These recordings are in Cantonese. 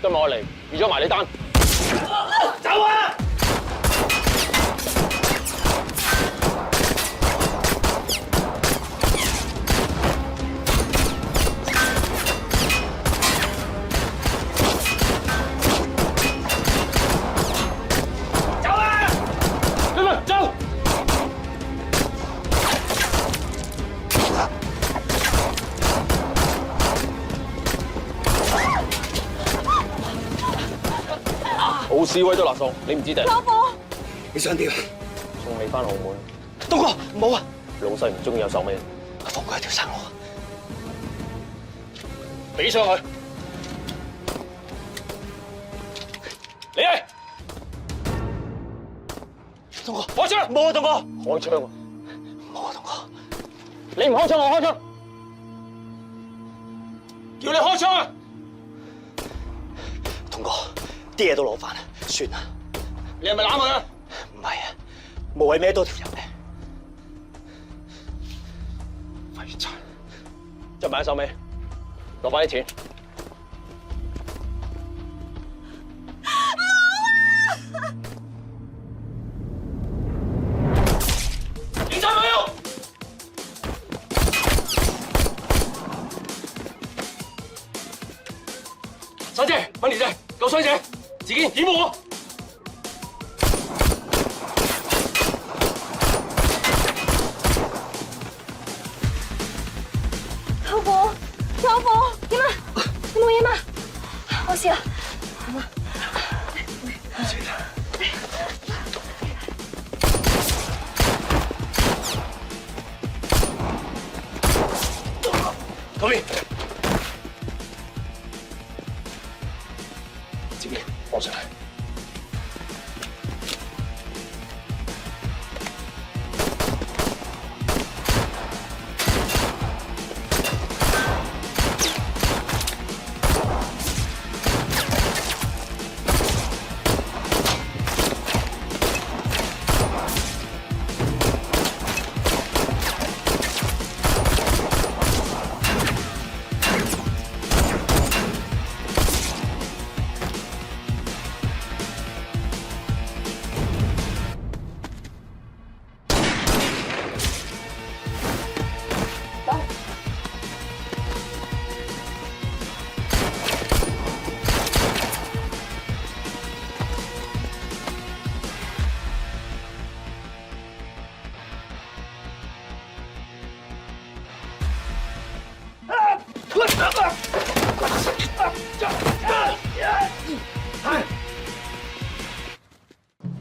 今日我嚟預咗埋你單。走啊！走啊！走！好示威都勒索，你唔知定？老婆，你想點？送你翻澳門。東哥，唔好啊！老細唔中意有手尾。放過一條生路啊！俾上去。你係。東哥，開槍！冇啊，東哥！開槍啊！冇啊，東哥！你唔開槍，我開槍。叫你開槍啊！東哥，啲嘢都攞翻啦，算啦。你係咪攬佢啊？唔係啊，無謂孭多條人命。廢柴！執埋一手尾，攞翻啲錢。警察朋友，小姐，帮你在，给我穿起来，几个一幕。老婆，點啊？有冇嘢嘛？冇事啦。嗰邊，自己放上嚟。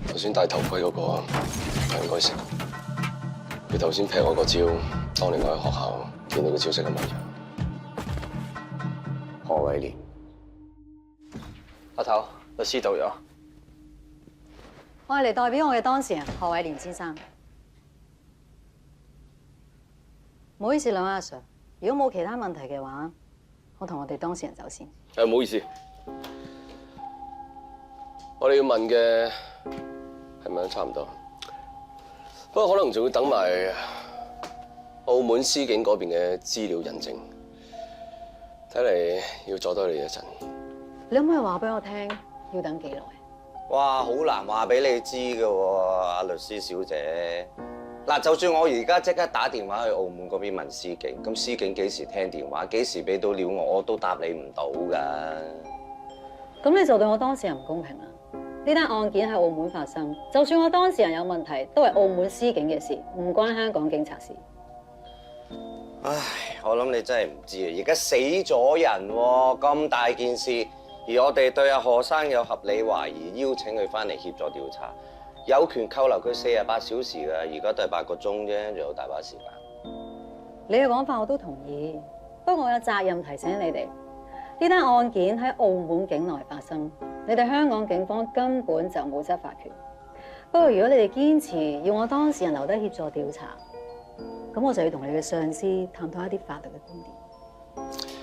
頭先戴頭盔嗰個係應該識。佢頭先劈我個招，當年我喺學校見到個招式咁樣。何偉廉，阿頭，律師到咗。我係嚟代表我嘅當事人何偉廉先生。唔好意思，兩位阿 Sir， 如果冇其他問題嘅話，我同我哋當事人走先。唔好意思，我哋要問嘅係咪都差唔多？不過可能仲要等埋澳門司警嗰邊嘅資料印證，睇嚟要阻多你一陣。你可唔可以話俾我聽，要等幾耐？哇，好難話俾你知㗎喎，阿律師小姐。嗱，就算我而家即刻打電話去澳門嗰邊問司警，咁司警幾時聽電話，幾時俾到料我都答你唔到㗎。咁你就對我當事人唔公平啦！呢單案件喺澳門發生，就算我當事人有問題，都係澳門司警嘅事，唔關香港警察事。唉，我諗你真係唔知啊！而家死咗人喎，咁大件事，而我哋對阿何生有合理懷疑，邀請佢翻嚟協助調查。有權扣留佢48小時㗎，而家都係8個鐘啫，仲有大把時間。你嘅講法我都同意，不過我有責任提醒你哋，呢單案件喺澳門境內發生，你哋香港警方根本就冇執法權。不過如果你哋堅持要我當事人留低協助調查，咁我就要同你嘅上司探討一啲法律嘅觀點。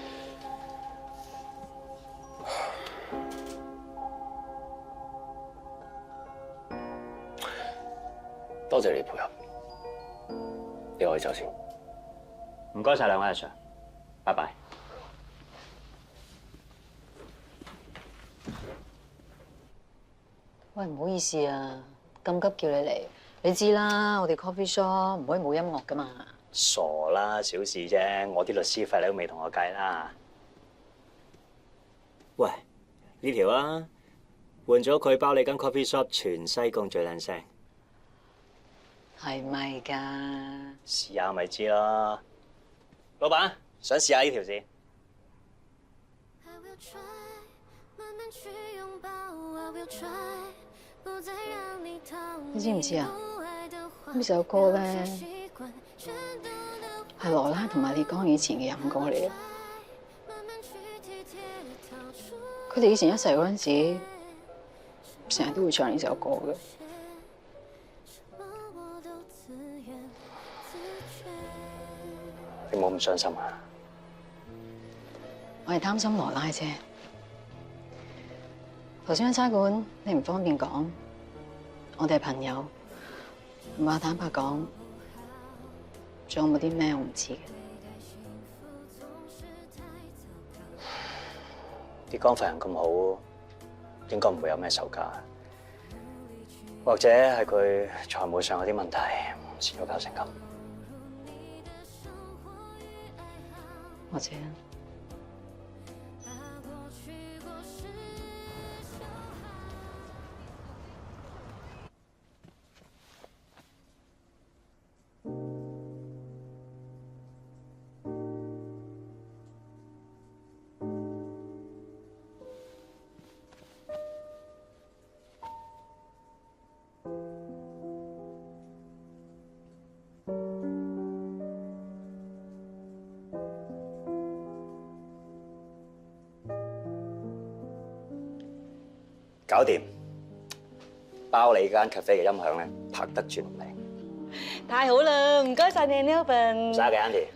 多謝你配合，你可以走先。唔該晒兩位阿 Sir， 拜拜。喂，唔好意思啊，咁急叫你嚟，你知啦，我哋 coffee shop 唔可以冇音樂噶嘛。傻啦，小事啫，我啲律師費你都未同我計啦。喂，呢條啊，換咗佢包你間 coffee shop 全西貢最靚聲，係咪㗎？試下咪知咯。老闆，想試下呢條先。你知唔知啊？呢首歌咧係羅拉同埋烈剛以前嘅飲歌嚟嘅。佢哋以前一齊嗰陣時，成日都會唱呢首歌嘅。你冇咁傷心啊？我係擔心羅拉啫。頭先喺差館，你唔方便講，我哋係朋友，唔怕坦白講，仲有冇啲咩我唔知嘅？啲江份人咁好，應該唔會有咩仇家，或者係佢財務上有啲問題，先要搞成咁。或者搞掂，包你間 cafe 嘅音響咧，拍得絕美。太好啦，唔該晒你 Nelvin。唔使嘅 Andy，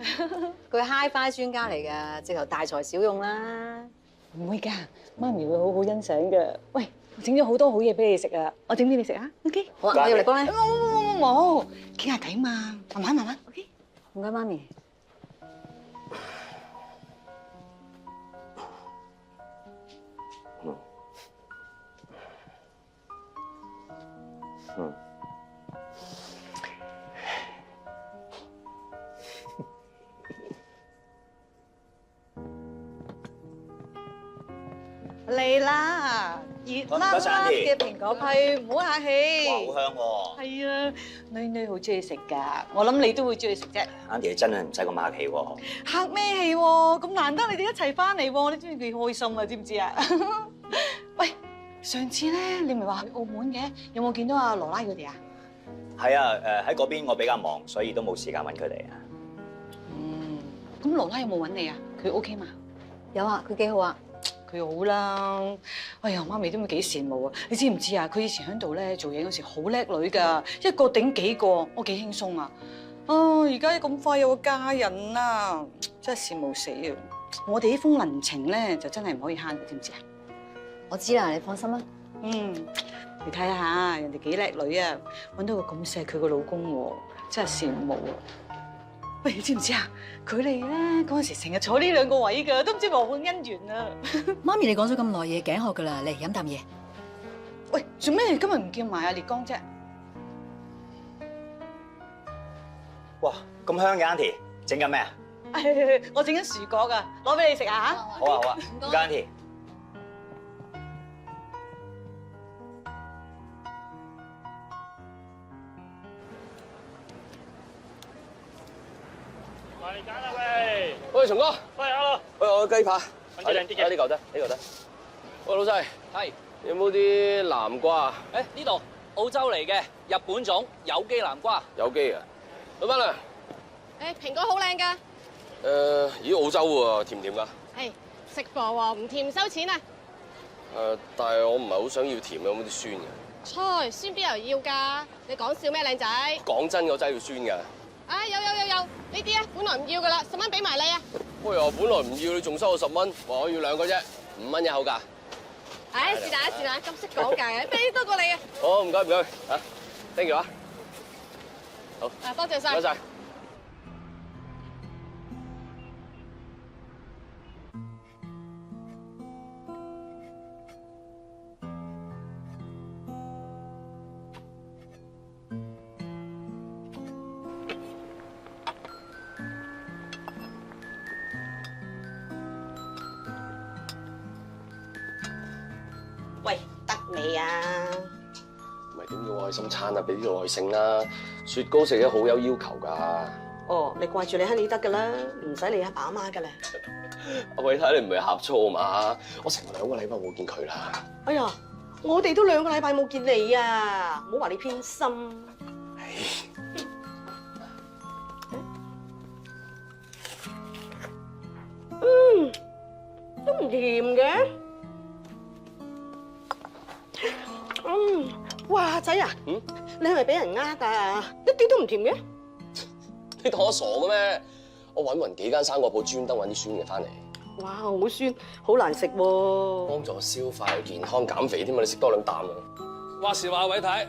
佢 HiFi 專家嚟㗎，直頭大材小用啦。唔會㗎，媽咪會好好欣賞㗎。喂，我整咗好多好嘢俾你食啊，我整俾你食啊。OK。好啊，我要嚟幫你。冇，傾下偈嘛，慢慢。OK。唔該，媽咪。嚟啦，熱辣辣嘅蘋果批，唔好客氣。哇，好香喎係啊，女好中意食㗎，我諗你都會中意食啫。 ！Andy 你真係唔使咁客氣喎。客咩氣喎？咁難得你哋一齊翻嚟喎，你知唔知幾開心啊？知唔知啊？喂，上次咧你咪話去澳門嘅，有冇見到阿羅拉佢哋啊？係啊，喺嗰邊我比較忙，所以都冇時間揾佢哋啊。咁羅拉有冇揾你啊？佢 OK 嘛？有啊，佢幾好啊。佢好啦。哎呀，媽咪都咪幾羨慕啊！你知唔知啊？佢以前喺度咧做嘢嗰時好叻女㗎，一個頂幾個，我幾輕鬆啊！而家咁快有個家人啊，真係羨慕死啊！我哋呢封人情咧就真係唔可以慳，知唔知啊？我知啦，你放心啦。你睇下人哋幾叻女啊，揾到個咁錫佢個老公喎，真係羨慕啊！喂，你知唔知啊？佢哋咧嗰陣時成日坐呢兩個位㗎，都唔知何本姻緣啊！媽咪，你講咗咁耐嘢，頸渴噶啦，嚟飲啖嘢。喂，做咩今日唔叫埋阿烈剛啫？哇，咁香嘅 Auntie，整緊咩啊？我整緊薯角㗎，攞俾你食啊嚇！好啊好啊，唔該 Auntie。埋嚟揀啦喂！喂，松哥，喂，hello，喂，我雞扒，揾啲靚啲嘅呢嚿得，呢嚿得。喂，老細，係有冇啲南瓜啊？誒呢度澳洲嚟嘅日本種有機南瓜，有機啊，老闆娘。誒，蘋果好靚㗎，咦，澳洲喎，甜唔甜㗎？係食貨喎，唔甜收錢啊！但係我唔係好想要甜嘅，有冇啲酸嘅？菜酸邊有要㗎？你講笑咩，靚仔？講真，我真係要酸㗎。啊，有呢啲啊，本來唔要㗎啦，10蚊俾埋你啊！喂，我本來唔要，你仲收我10蚊，話我要2個啫，5蚊一口價。唉，是但，咁識講價嘅，俾多過你啊！好，唔該嚇 ，thank you 啊。好，啊，多謝晒。唔該晒。喂，得未啊？唔係點叫愛心餐啊？俾啲耐性啦！雪糕食得好有要求㗎。哦，你掛住你亨利得㗎啦，唔使理阿爸阿媽㗎啦。阿偉太，你唔係呷醋啊嘛？我成2個禮拜冇見佢啦。哎呀，我哋都2個禮拜冇見你啊！唔好話你偏心。都唔甜嘅。哇仔啊，你係咪俾人呃㗎？一啲都唔甜嘅。你當我傻嘅咩？我揾勻幾間生果鋪，專登揾啲酸嘅翻嚟。哇，好酸，好難食喎。幫助消化又健康減肥添啊！你食多2啖啊！話時話，偉太，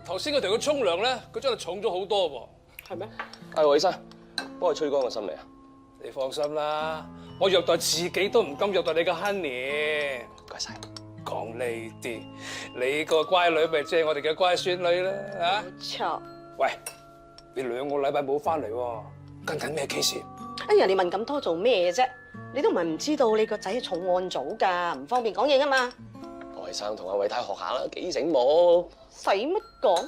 頭先佢同佢沖涼咧，佢真係重咗好多喎。係咩？阿偉生，幫佢吹乾個心未啊？你放心啦，我虐待自己都唔敢虐待你個 Honey。唔該晒。講呢啲，你個乖女咪即係我哋嘅乖孫女啦，啊？錯。喂，你2個禮拜冇翻嚟喎，跟緊咩 case？哎呀，你問咁多做咩啫？你都唔係唔知道你個仔係重案組㗎，唔方便講嘢㗎嘛。外甥同阿偉太學下啦，幾醒目。使乜講？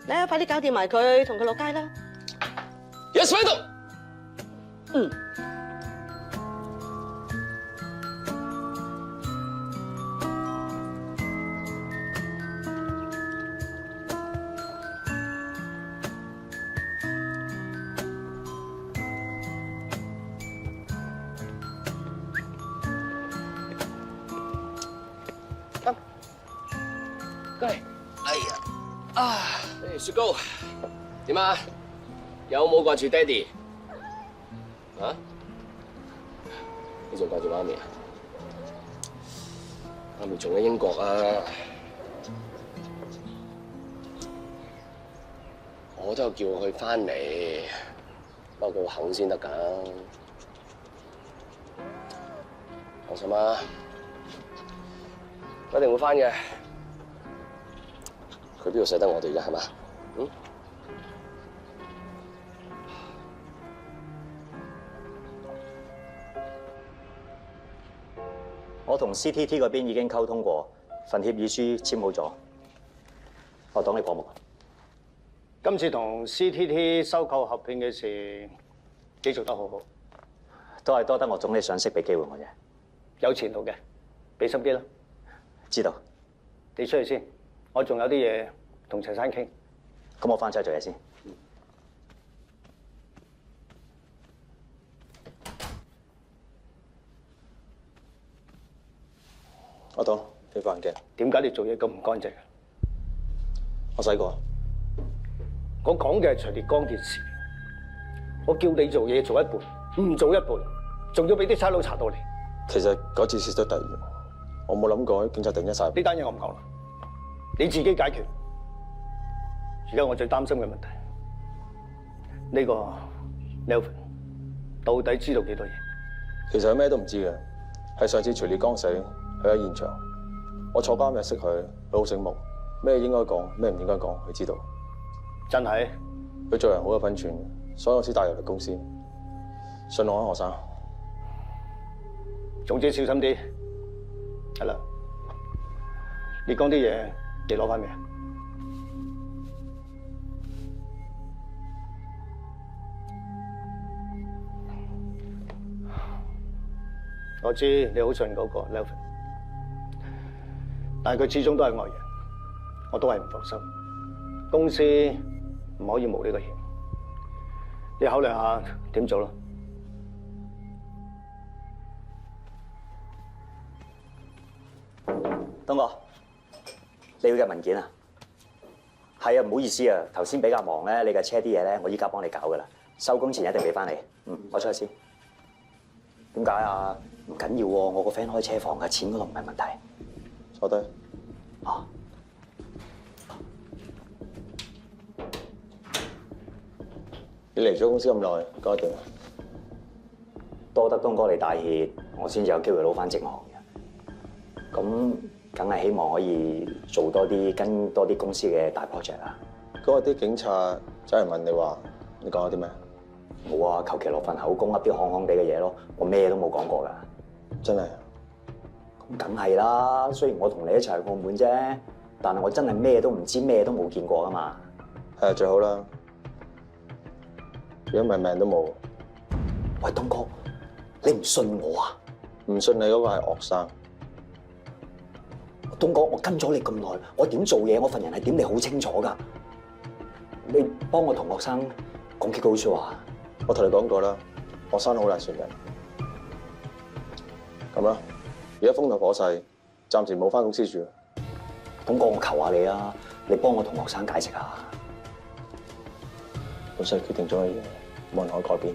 你啊，快啲搞掂埋佢，同佢落街啦。Yes，喺度。嗯。過嚟，哎呀，雪糕，點啊？有冇掛住爹哋？啊？你仲掛住媽咪啊？媽咪仲喺英國啊！我都有叫佢翻嚟，不過佢肯先得㗎。放心啦，我一定會翻嘅。佢邊度捨得我哋啫，係嘛？我同 CTT 嗰邊已經溝通過，份協議書簽好咗。我等你過目。今次同 CTT 收購合併嘅事，你做得好好，都係多得我總理賞識俾機會我啫。有前途嘅，俾心機啦。知道。你出去先，我仲有啲嘢同陳生傾。咁我翻出去做嘢先。阿董，你副眼鏡。點解你做嘢咁唔乾淨？我洗過。我講嘅係徐烈光件事，我叫你做嘢做一半，唔做一半，仲要俾啲差佬查到你。其實嗰次事都突然，我冇諗過警察突然一晒。呢單嘢我唔講啦，你自己解決。而家我最擔心嘅問題，呢個 Nelvin 到底知道幾多嘢？其實佢咩都唔知嘅，係上次徐烈光死，佢喺現場，我坐監日識佢，佢好醒目，咩應該講，咩唔應該講，佢知道。真係？佢做人好有分寸，所以我先帶入嚟公司。信我啊，何生。總之小心啲。係啦，烈光啲嘢你攞翻未啊？我知你好信嗰個 Nelvin， 但係佢始終都係外人，我都係唔放心。公司唔可以冒呢個險，你考慮下點做咯。東哥，你要嘅文件啊？係啊，唔好意思啊，頭先比較忙咧，你嘅車啲嘢咧，我依家幫你搞噶啦，收工前一定俾翻你。我出去先。點解啊？唔緊要喎，我個 friend 開車房嘅，錢嗰度唔係問題。坐低。啊。你嚟咗公司咁耐，搞得掂？多得東哥嚟帶挈，我先至有機會撈翻直行嘅。咁梗係希望可以做多啲，跟多啲公司嘅大 project 啦。嗰日啲警察走嚟問你話，你講咗啲咩？冇啊，求其落份口供，噏啲行行地嘅嘢咯。我咩都冇講過㗎。真係？咁梗係啦，雖然我同你一齊去澳門啫，但係我真係咩都唔知，咩都冇見過噶嘛。係啊，最好啦。如果唔係命都冇。喂，東哥，你唔信我啊？唔信你嗰個係學生。東哥，我跟咗你咁耐，我點做嘢，我份人係點，你好清楚㗎。你幫我同學生講幾句好説話。我同你講過啦，學生好難信任。咁啦，而家風頭火勢，暫時冇翻公司住。東哥，我求下你啊，你幫我同學生解釋下。本身決定咗嘅嘢，冇人可以改變。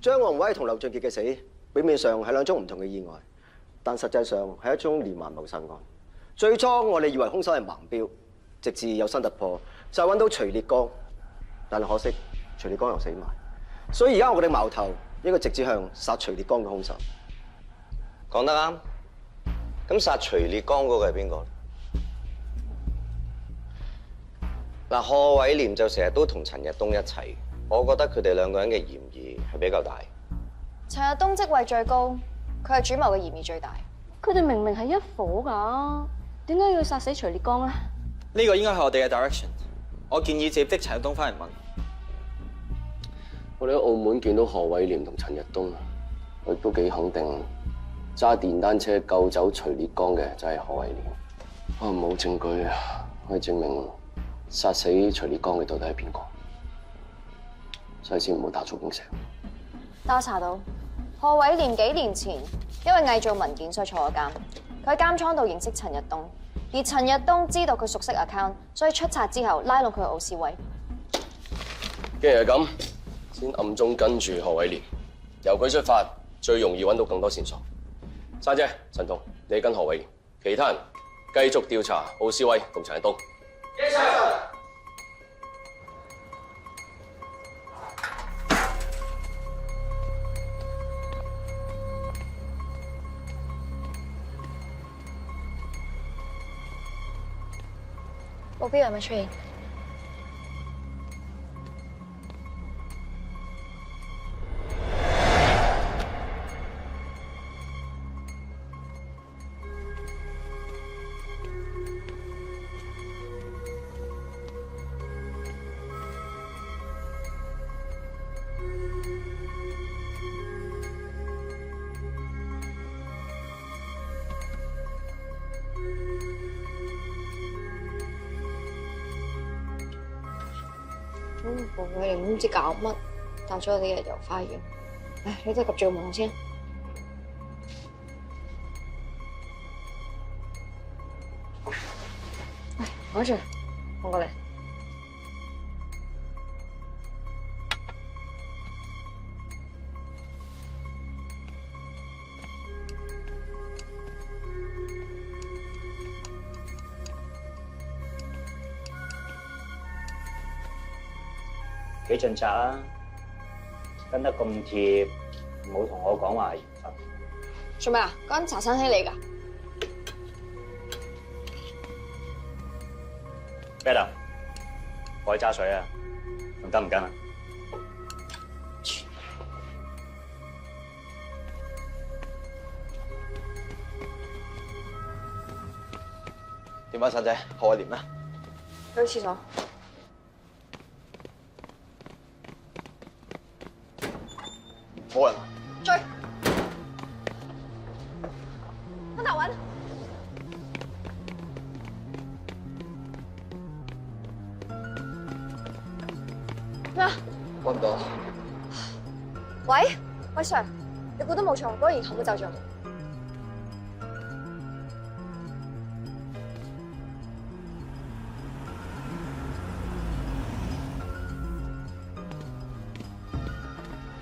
張宏偉同劉俊傑嘅死，表面上係兩宗唔同嘅意外，但實際上係一宗連環謀殺案。最初我哋以為兇手係盲標，直至有新突破，就揾到徐烈光。但係可惜，徐烈光又死埋，所以而家我哋矛頭應該直接向殺徐烈光嘅兇手。講得啱。咁殺徐烈光嗰個係邊個？嗱，賀偉廉就成日都同陳日東一齊，我覺得佢哋兩個人嘅嫌疑係比較大。陳日東職位最高，佢係主謀嘅嫌疑最大。佢哋明明係一夥㗎，點解要殺死徐烈光咧？呢個應該係我哋嘅 direction。我建議直接逼陳日東翻嚟問。我哋喺澳門見到賀偉廉同陳日東，我亦都幾肯定揸電單車救走徐烈光嘅就係賀偉廉。我冇證據可以證明殺死徐烈光嘅到底係邊個，所以先唔好打草驚蛇。但我查到賀偉廉幾年前因為偽造文件所以坐咗監，佢喺監倉度認識陳日東，而陳日東知道佢熟悉 account， 所以出冊之後拉攏佢去奧斯威。既然係咁，先暗中跟住賀偉廉，由佢出發，最容易揾到更多線索。珊姐、陳彤，你跟賀偉廉，其他人繼續調查奧斯威同陳日東。Yes, sir. 目標有冇出現？賀偉廉都唔知搞乜，帶咗我哋日遊花園。唉，你都係及住個門先。唉，攞住，放過嚟。幾盡責啊！跟得咁貼，唔好同我講話係緣分。做咩啊？嗰間茶餐廳嚟㗎。Better，我去揸水啊，仲跟唔跟啊？點啊，珊姐？賀偉廉咧？去廁所。冇人。追！翻頭揾。咩啊？揾唔到。喂 Sir， 你估得冇錯，嗰個然後冇走咗。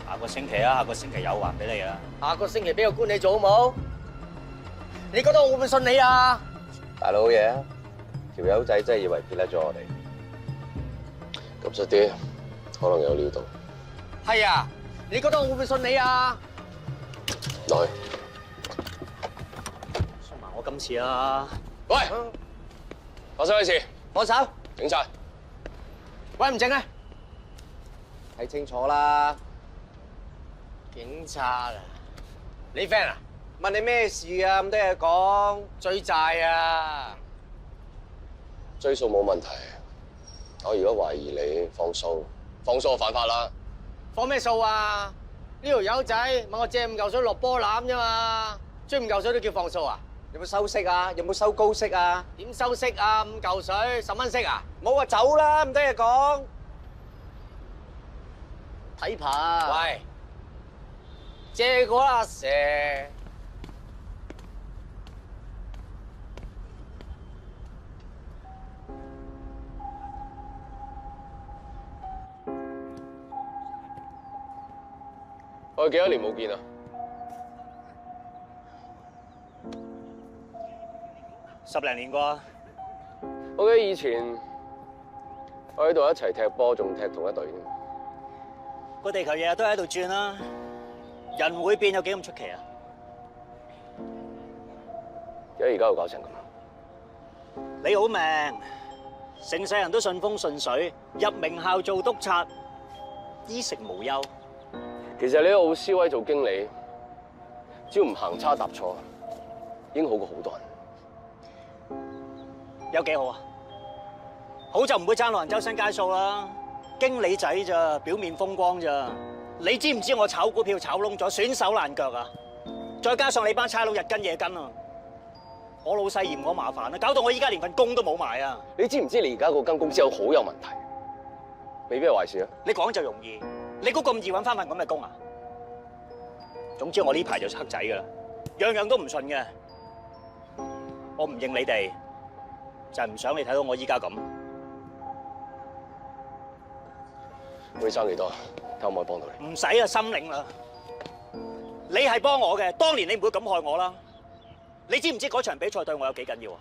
下個星期啊，下個星期有還俾你啊！下個星期俾個官你做好冇？你覺得我會唔會信你啊？大佬嘢啊，條友仔真係以為撇甩咗我哋。急實啲，可能有料到。係啊，你覺得我會唔會信你啊？來，信埋我今次啦！喂，發生咩事？放手！警察，喂，唔整啊！睇清楚啦！警察啊，你 friend 啊？問你咩事啊？咁多嘢講，追債啊！追數冇問題。我如果懷疑你放數就犯法啦。放咩數啊？呢條友仔問我借5嚿水落波攬啫嘛，追5嚿水都叫放數啊？有冇收息啊？有冇收高息啊？點收息啊？5嚿水10蚊息啊？冇話走啦，咁多嘢講。睇牌。喂，借過啦，蛇。我哋幾多年冇見啊？10零年啩。我記得以前我喺度一齊踢波，仲踢同一隊添。個地球日日都喺度轉啦，人會變有幾咁出奇啊？點解而家又搞成咁？你好命，成世人都順風順水，入名校做督察，衣食無憂。其實你喺奧斯威做經理，只要唔行差踏錯，已經好過好多人。有幾好啊？好就唔會爭老人周身街數啦。經理仔咋，表面風光咋？你知唔知我炒股票炒窿咗，損手爛腳啊？再加上你班差佬日跟夜跟啊！我老細嫌我麻煩啊，搞到我依家連份工都冇埋啊！你知唔知你而家嗰間公司好有問題？未必係壞事啊！你講就容易，你估咁易揾翻份咁嘅工啊？總之我呢排就黑仔噶啦，樣樣都唔順嘅。我唔認你哋，就係唔想你睇到我依家咁。會爭幾多？睇可唔可以幫到你？唔使啊，心領啦。你係幫我嘅，當年你唔會咁害我啦。你知唔知嗰場比賽對我有幾緊要啊？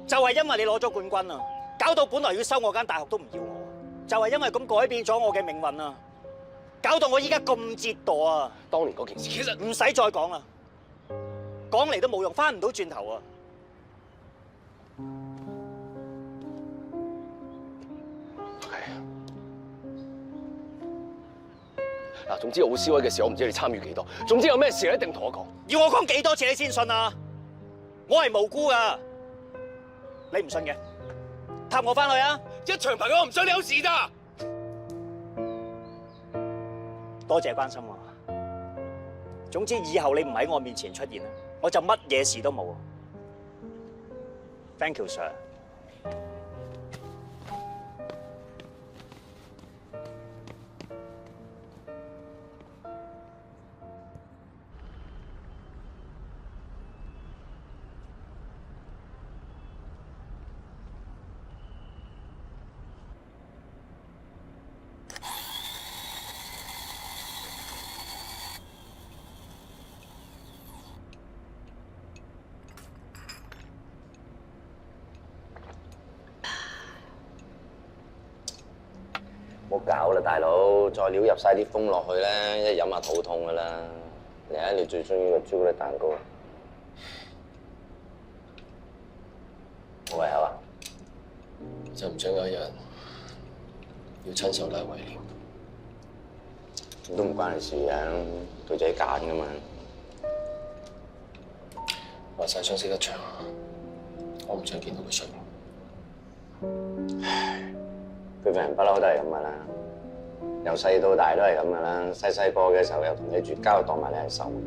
就係因為你攞咗冠軍啊，搞到本來要收我間大學都唔要我。就係因為咁改變咗我嘅命運啊，搞到我依家咁折墮啊！當年嗰件事其實唔使再講啦，講嚟都冇用，翻唔到轉頭啊！嗱，總之奧斯威嘅事我唔知你參與幾多，總之有咩事你一定同我講。要我講幾多次你先信啊？我係無辜噶，你唔信嘅，搭我翻去啊！一場朋友我唔想你有事咋。多謝關心啊！總之以後你唔喺我面前出現啦，我就乜嘢事都冇。Thank you, sir。唔好搞啦，大佬，再料入晒啲風落去咧，一飲下肚痛噶啦。嚟啊，你最中意個朱古力蛋糕，好胃口啊！就唔想有一日要親手拉懷念。都唔關你事嘅，佢自己揀噶嘛。話晒相識一場，我唔想見到佢衰。佢份人不嬲都係咁噶啦，由細到大都係咁噶啦。細細個嘅時候又同你絕交，當埋你係仇人。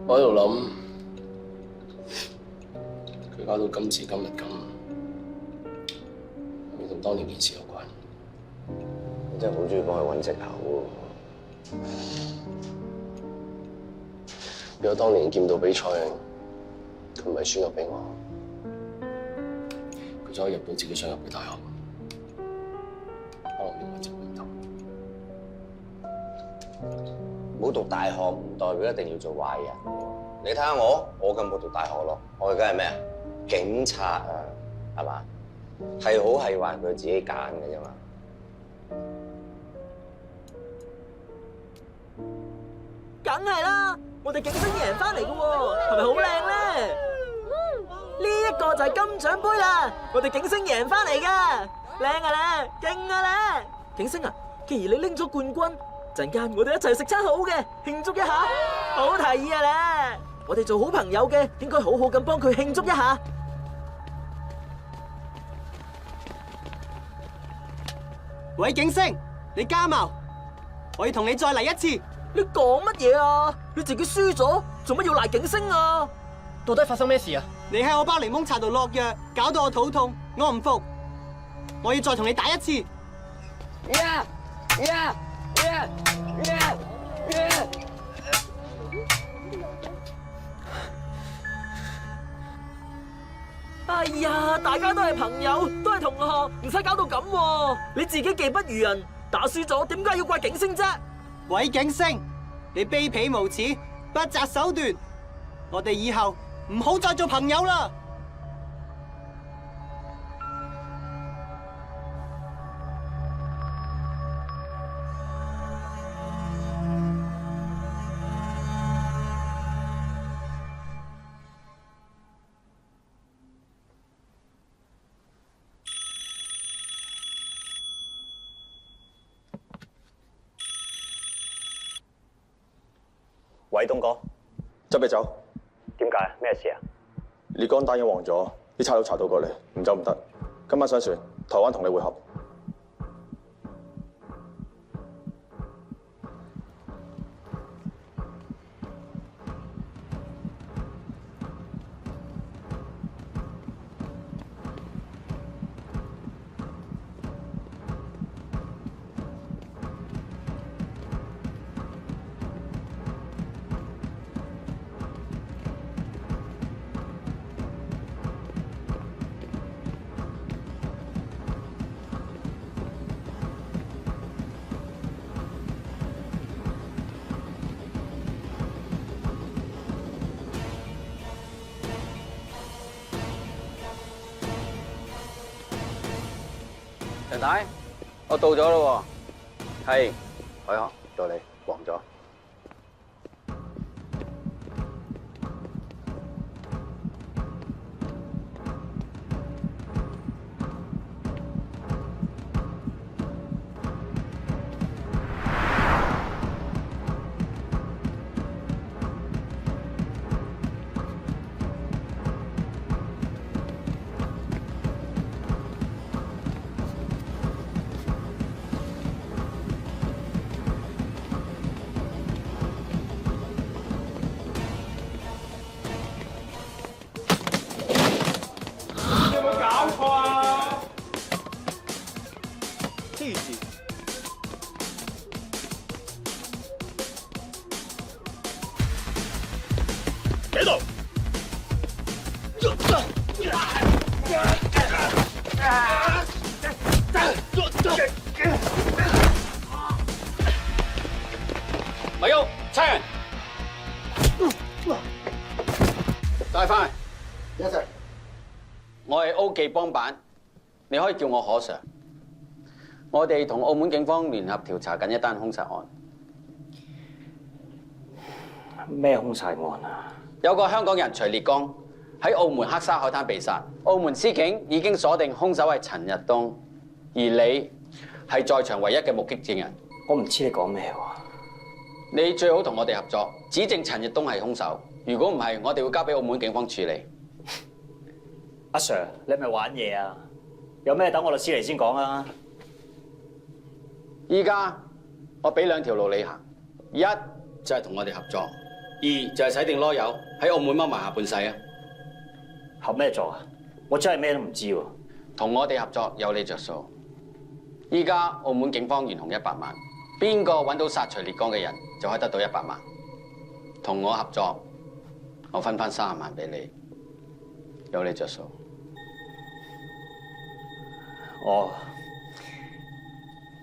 我喺度諗，佢搞到今時今日咁，係咪同當年件事有關？你真係好中意幫佢揾藉口喎。如果當年劍道比賽，佢唔係輸咗俾我，佢就可以入到自己想入嘅大學，可能命運就會唔同。冇讀大學唔代表一定要做壞人。你睇下我咁冇讀大學咯，我而家係咩啊？警察啊，係嘛？係好係壞佢自己揀嘅啫嘛。梗係啦，我哋警星贏翻嚟嘅喎，係咪好靚咧？一個就係金獎杯啦，我哋景星贏翻嚟噶，靚啊靚，勁啊靚！景星啊，既然你拎咗冠軍，陣間我哋一齊食餐好嘅，慶祝一下，好提議啊靚！我哋做好朋友嘅，應該好好咁幫佢慶祝一下。喂，景星，你加茅，我要同你再嚟一次。你講乜嘢啊？你自己輸咗，做乜要賴景星啊？到底發生咩事啊？你喺我包檸檬茶度落藥，搞到我肚痛，我唔服，我要再同你打一次。哎呀，大家都係朋友，都係同學，唔使搞到咁喎。你自己技不如人，打輸咗，點解要怪景星啫？喂，景星，你卑鄙無恥，不擇手段，我哋以後唔好再做朋友啦。喂，東哥，執你走。點解？咩事啊？烈江單已經黃咗，啲差佬查到過嚟，唔走唔得。今晚上船，台灣同你會合。陳太，我到咗咯喎。係，海航到你，黃咗。喺度。咪喐，差人，帶翻。Yes sir。我係 O 記幫辦，你可以叫我何 Sir。我哋同澳門警方聯合調查緊一單兇殺案。咩兇殺案啊？有個香港人徐烈江喺澳門黑沙海灘被殺，澳門司警已經鎖定兇手係陳日東，而你係在場唯一嘅目擊證人。我唔知你講咩喎。你最好同我哋合作，指證陳日東係兇手。如果唔係，我哋會交俾澳門警方處理。阿 Sir， 你係咪玩嘢啊？有咩等我律師嚟先講啊！依家我俾兩條路你行，一就係同我哋合作，二就係洗定囉柚喺澳門踎埋下半世啊！合咩作啊？我真係咩都唔知喎。同我哋合作有你着數。依家澳門警方懸紅100萬，邊個揾到殺徐烈江嘅人就可以得到100萬。同我合作，我分翻30萬俾你，有你着數。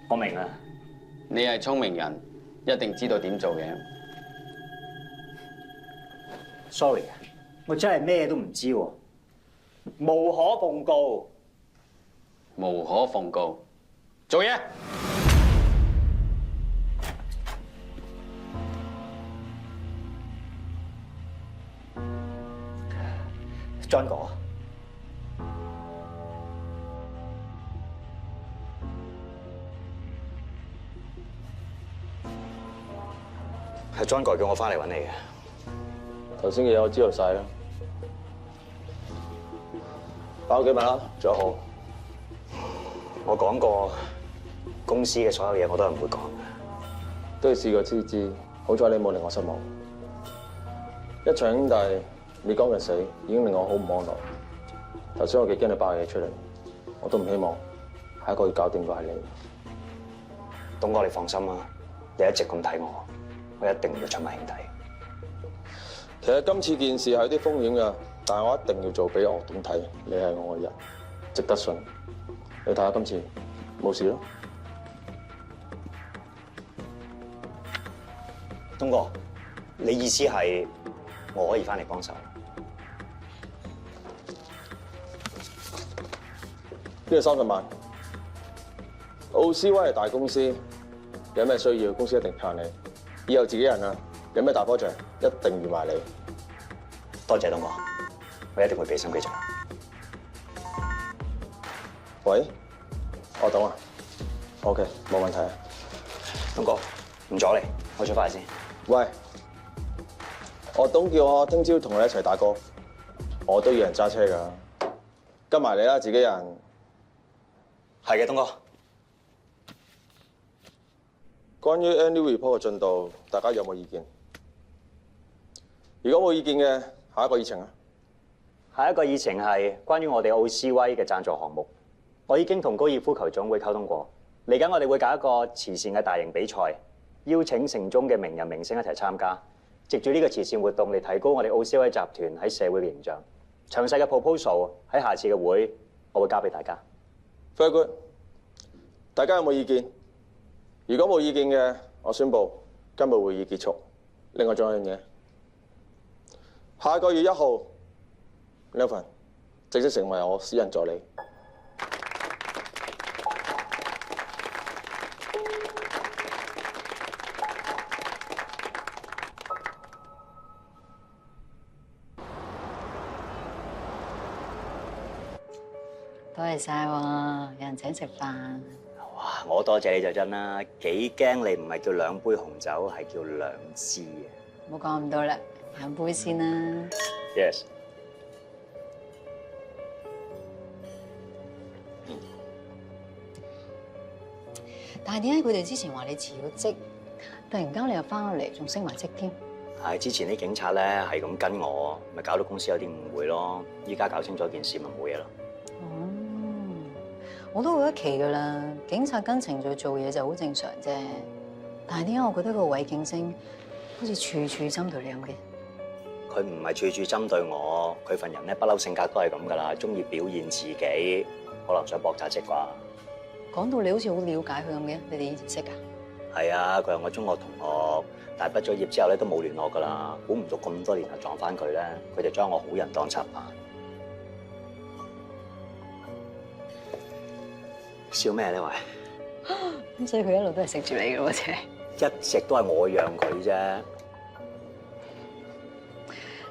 我明啦。你係聰明人，一定知道點做嘅。Sorry， 我真係咩都唔知喎。無可奉告。無可奉告。做嘢。John 哥。係 John 哥叫我翻嚟揾你嘅。頭先嘅嘢我知道晒啦。包幾萬啦，仲有好。我講過公司嘅所有嘢我都係唔會講嘅。都要試過知知，好彩你冇令我失望。一場兄弟，李剛嘅死已經令我好唔安樂。頭先我幾驚你爆嘢出嚟，我都唔希望下一個要搞掂嘅係你。東哥，你放心啦，你一直咁睇我，我一定要出埋兄弟。其實今次件事係有啲風險㗎，但係我一定要做俾岳董睇，你係我嘅人，值得信。你睇下今次冇事咯。東哥，你意思係我可以翻嚟幫手？呢個30萬，奧斯威係大公司，有咩需要公司一定撐你。以後自己人啊，有咩大 project一定預埋你。多謝東哥，我一定會俾心機做。喂，我懂啊 ，OK， 冇問題啊。東哥，唔阻你，我出翻嚟先。喂，我董叫我聽朝同你一齊打歌，我都要人揸車㗎，跟埋你啦，自己人。係嘅，東哥。關於 annual report 嘅進度，大家有冇意見？如果冇意見嘅，下一個議程啊。下一個議程係關於我哋奧斯威嘅贊助項目。我已經同高爾夫球總會溝通過，嚟緊我哋會搞一個慈善嘅大型比賽，邀請城中嘅名人明星一齊參加，藉住呢個慈善活動嚟提高我哋奧斯威集團喺社會嘅形象。詳細嘅 proposal 喺下次嘅會我會交俾大家。Very good， 大家有冇意見？如果冇意見嘅，我宣布今日會議結束。另外仲有一樣嘢，下個月1號 ，Leon 正式成為我私人助理。多謝晒喎，有人請食飯。哇！我多謝你就真啦，幾驚你唔係叫2杯紅酒，係叫2支啊！唔好講咁多啦，飲杯先啦。Yes。但係點解佢哋之前話你辭咗職，突然間你又翻咗嚟，仲升埋職添？係之前啲警察咧係咁跟我，咪搞到公司有啲誤會咯。依家搞清楚件事咪冇嘢咯。哦，我都會一期噶啦，警察跟程序做嘢就好正常啫。但係點解我覺得個韋敬升好似處處針對你咁嘅？佢唔係處處針對我，佢份人咧不嬲性格都係咁噶啦，中意表現自己，可能想搏扎職啩。講到你好似好了解佢咁嘅，你哋以前識㗎？係啊，佢係我中學同學，但係畢咗業之後咧都冇聯絡噶啦。估唔到咁多年後撞翻佢咧，佢就將我好人當插板。笑咩呢喂？咁所以佢一路都係食住你嘅喎，啫。一直都係我讓佢啫。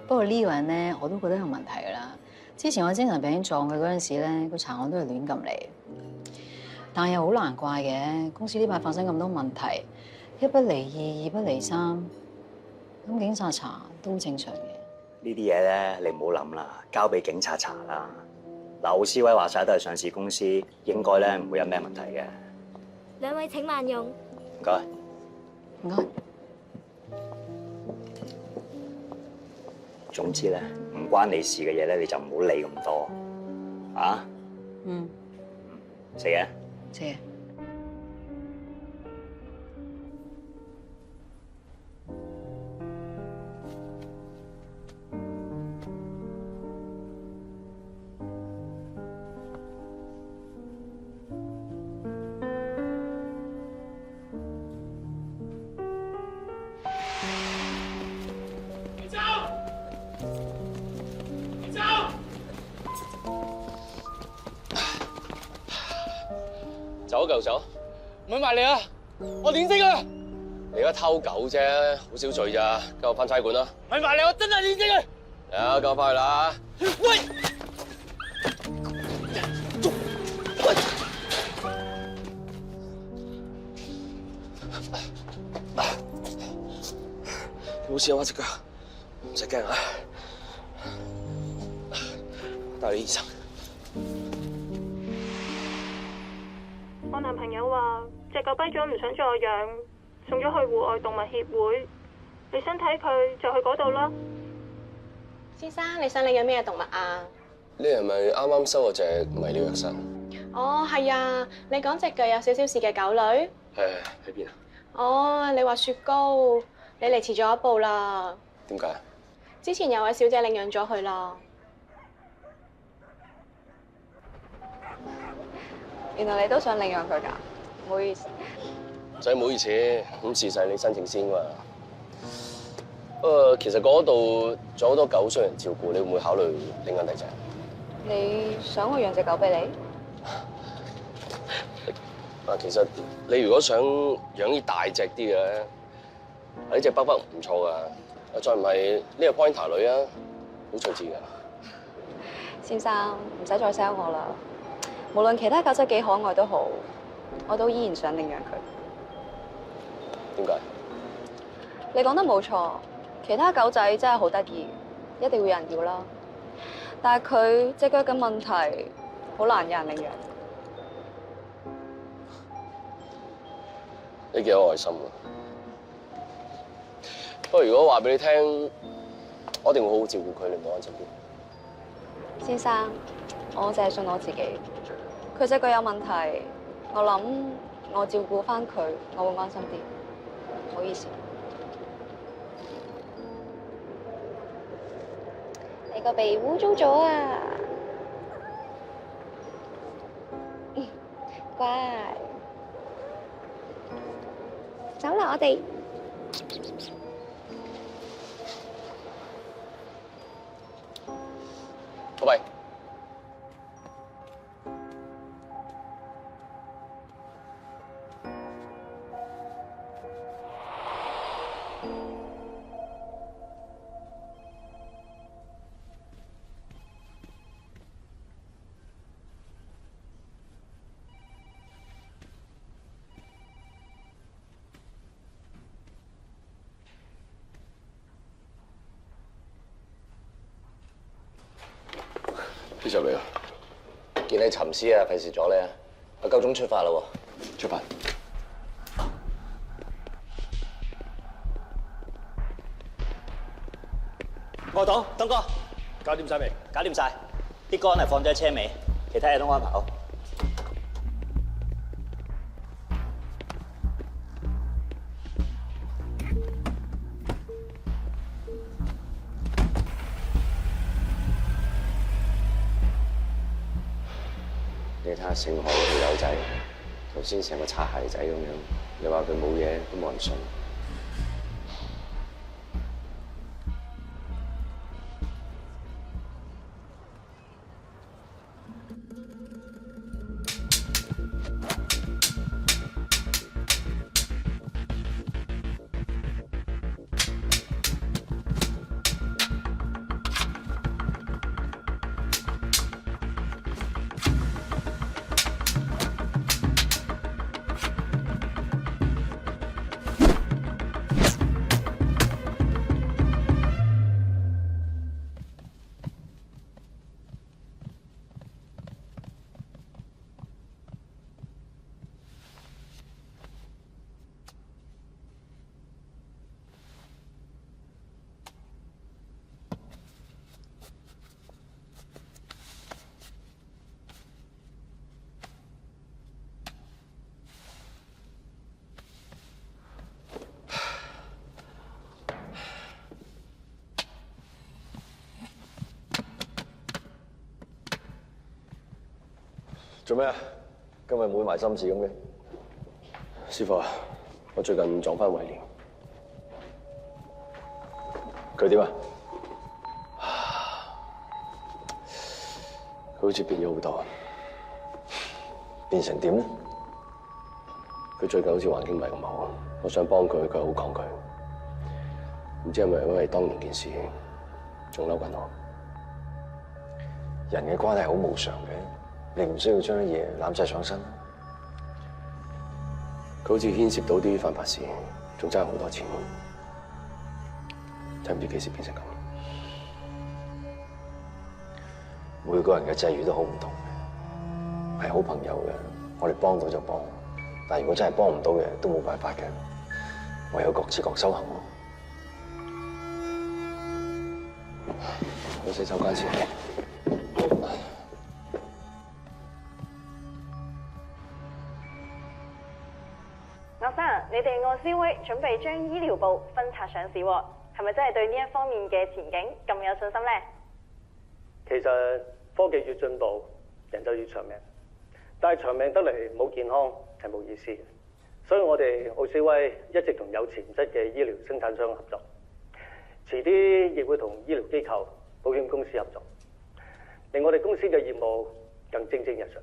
不過呢個人咧，我都覺得有問題㗎啦。之前我精神病撞佢嗰陣時咧，個查案都係亂咁嚟。但係又好難怪嘅，公司呢排發生咁多問題，一不離二，二不離三，咁警察查都好正常嘅。呢啲嘢咧，你唔好諗啦，交俾警察查啦。嗱，奧斯威話晒都係上市公司，應該咧唔會有咩問題嘅。兩位請慢用。唔該。唔該。總之咧，唔關你事嘅嘢咧，你就唔好理咁多。啊？嗯。食嘢？食嘢。走嚿走，唔好埋嚟啊！我練精啊！你而家偷狗啫，好少罪咋，跟我翻差館啦。咪埋嚟，我真係練精啊！嚟啊，跟我翻去啦。喂！你冇事啊嘛，隻腳唔使驚啊！帶你醫生。我男朋友話隻狗跛咗唔想再養，送咗去戶外動物協會。你想睇佢就去嗰度啦。先生，你想領養咩動物啊？你係咪啱啱收嗰隻迷你藥神？哦，係啊，你講隻腳有少少事嘅狗女。係喺邊啊？哦，你話雪糕，你嚟遲咗一步啦。點解？之前有位小姐領養咗佢啦。原來你都想領養佢㗎？唔好意思。唔使唔好意思，咁事實你申請先㗎嘛。其實嗰度仲有好多狗需要人照顧，你會唔會考慮領養第隻？你想我養隻狗俾你？其實你如果想養啲大隻啲嘅咧，呢隻北北唔錯㗎。再唔係呢個 Pointer 女啊，好趣致㗎。先生，唔使再 sell 我啦。無論其他狗仔幾可愛都好，我都依然想領養佢。點解？你講得冇錯，其他狗仔真係好得意，一定會有人要啦。但係佢隻腳嘅問題，好難有人領養。你幾有愛心啊！不過如果話俾你聽，我一定會好好照顧佢，你唔好安心啲。先生，我淨係信我自己。佢隻腳有問題，我諗我照顧翻佢，我會安心啲。唔好意思。你個鼻污糟咗啊！乖。走啦，我哋。拜拜。邊度嚟啊？見你沉思啊，費事阻你啊！我夠鐘出發啦喎，出發。我到，東哥，搞掂晒未？搞掂晒，啲杆係放咗喺車尾，其他嘢都安排好。你睇下星海嗰條友仔，頭先成個擦鞋仔咁樣，你話佢冇嘢都冇人信。做咩啊？今日冇埋心事咁嘅。師傅啊，我最近撞翻維廉。佢點啊？佢好似變咗好多。變成點咧？佢最近好似環境唔係咁好，我想幫佢，佢好抗拒。唔知係咪因為當年件事仲嬲緊我？人嘅關係好無常嘅。你唔需要將啲嘢攬晒上身。佢好似牽涉到啲犯法事，仲爭好多錢。真唔知幾時變成咁。每個人嘅際遇都好唔同嘅，係好朋友嘅，我哋幫到就幫，但係如果真係幫唔到嘅，都冇辦法嘅，唯有各自各修行咯。去洗手間先。學生，你哋奧斯威準備將醫療部分拆上市喎，係咪真係對呢一方面嘅前景咁有信心呢？其實科技越進步，人就越長命，但係長命得嚟冇健康係冇意思嘅。所以我哋奧斯威一直同有潛質嘅醫療生產商合作，遲啲亦會同醫療機構、保險公司合作，令我哋公司嘅業務更蒸蒸日上。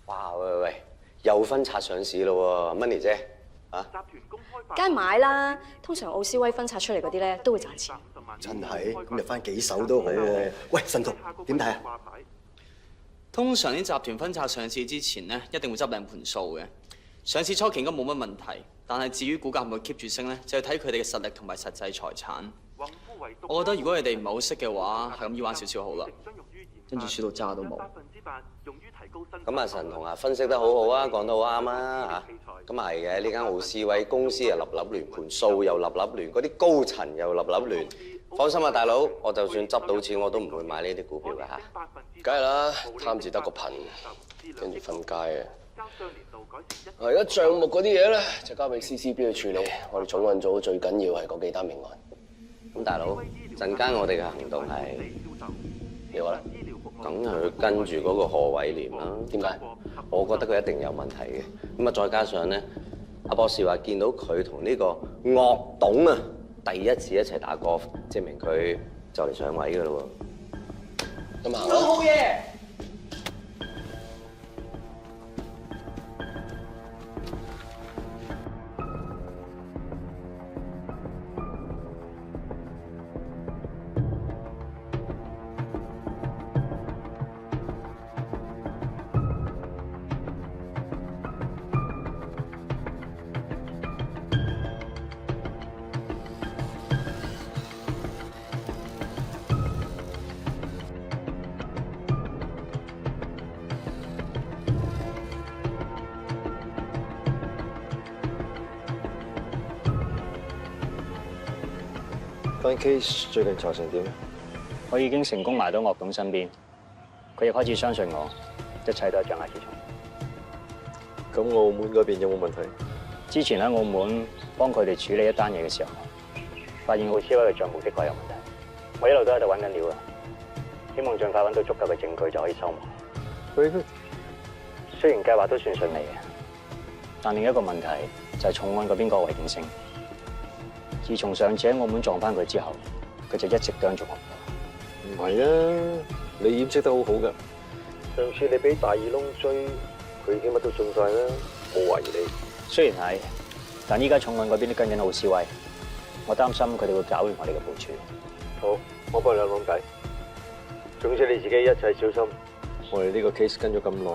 哇！喂，又分拆上市咯喎 ，Money 姐啊！梗係買啦，通常奧斯威分拆出嚟嗰啲咧都會賺錢。真係，咁入翻幾手都好喎。喂，神童點睇啊？通常啲集團分拆上市之前咧，一定會執靚盤數嘅。上市初期應該冇乜問題，但係至於股價係咪 keep 住升咧，就要睇佢哋嘅實力同埋實際財產。我覺得如果你哋唔係好識嘅話，係咁依玩少少好啦，跟住輸到渣都冇。咁啊，神童啊，分析得好好啊，講得好啱啊嚇。咁啊係嘅，呢間奧斯威公司啊立立亂，盤數又立立亂，嗰啲高層又立立亂。放心啊，大佬，我就算執到錢，我都唔會買呢啲股票㗎嚇。梗係啦，貪字得個貧，跟住瞓街啊！而家帳目嗰啲嘢咧，就交俾 CCB 去處理。我哋重案組最緊要係嗰幾單命案。咁大佬，陣間我哋嘅行動係你話咧？梗係去跟住嗰個何偉廉啦。點解？我覺得佢一定有問題嘅。咁啊，再加上咧，阿博士話見到佢同呢個岳董啊第一次一齊打 golf， 證明佢就嚟上位㗎咯喎。咁行啦。好嘢！單 case 最近查成點？我已經成功埋到岳董身邊，佢亦開始相信我，一切都係掌握之中。咁澳門嗰邊有冇問題？之前喺澳門幫佢哋處理一單嘢嘅時候，發現奧斯威嘅帳目的確有問題。我一路都喺度揾緊料啊，希望盡快揾到足夠嘅證據就可以收網。雖然計劃都算順利嘅，但另一個問題就係重案嗰邊個違建性。自從上次喺澳門撞翻佢之後，佢就一直啄住我。唔係啊，你掩飾得好好㗎。上次你俾大耳窿追，佢已經乜都信晒啦，冇懷疑你。雖然係，但依家重案嗰邊都跟緊奧斯威，我擔心佢哋會搞亂我哋嘅部署。好，我幫你諗諗計。總之你自己一切小心。我哋呢個 case 跟咗咁耐，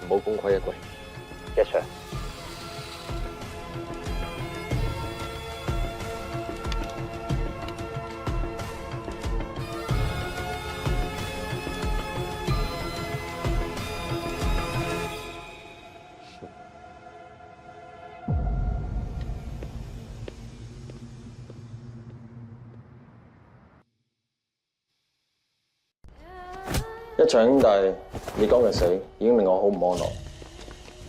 唔好功虧一簣。Yes sir。一場兄弟李剛嘅死已經令我好唔安樂。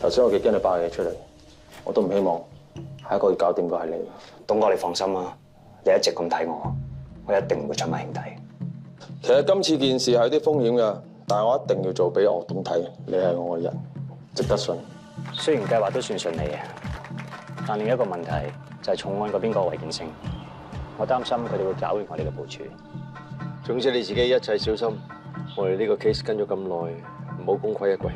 頭先我幾驚你爆嘢出嚟，我都唔希望下一個要搞掂嘅係你。東哥，你放心啊，你一直咁睇我，我一定唔會出賣兄弟。其實今次件事係有啲風險㗎，但係我一定要做俾岳董睇，你係我嘅人，值得信。雖然計劃都算順利嘅，但另一個問題就係重案嗰邊個違建性，我擔心佢哋會搞亂我哋嘅部署。總之你自己一切小心。我哋呢個 case 跟咗咁耐，唔好功虧一簣。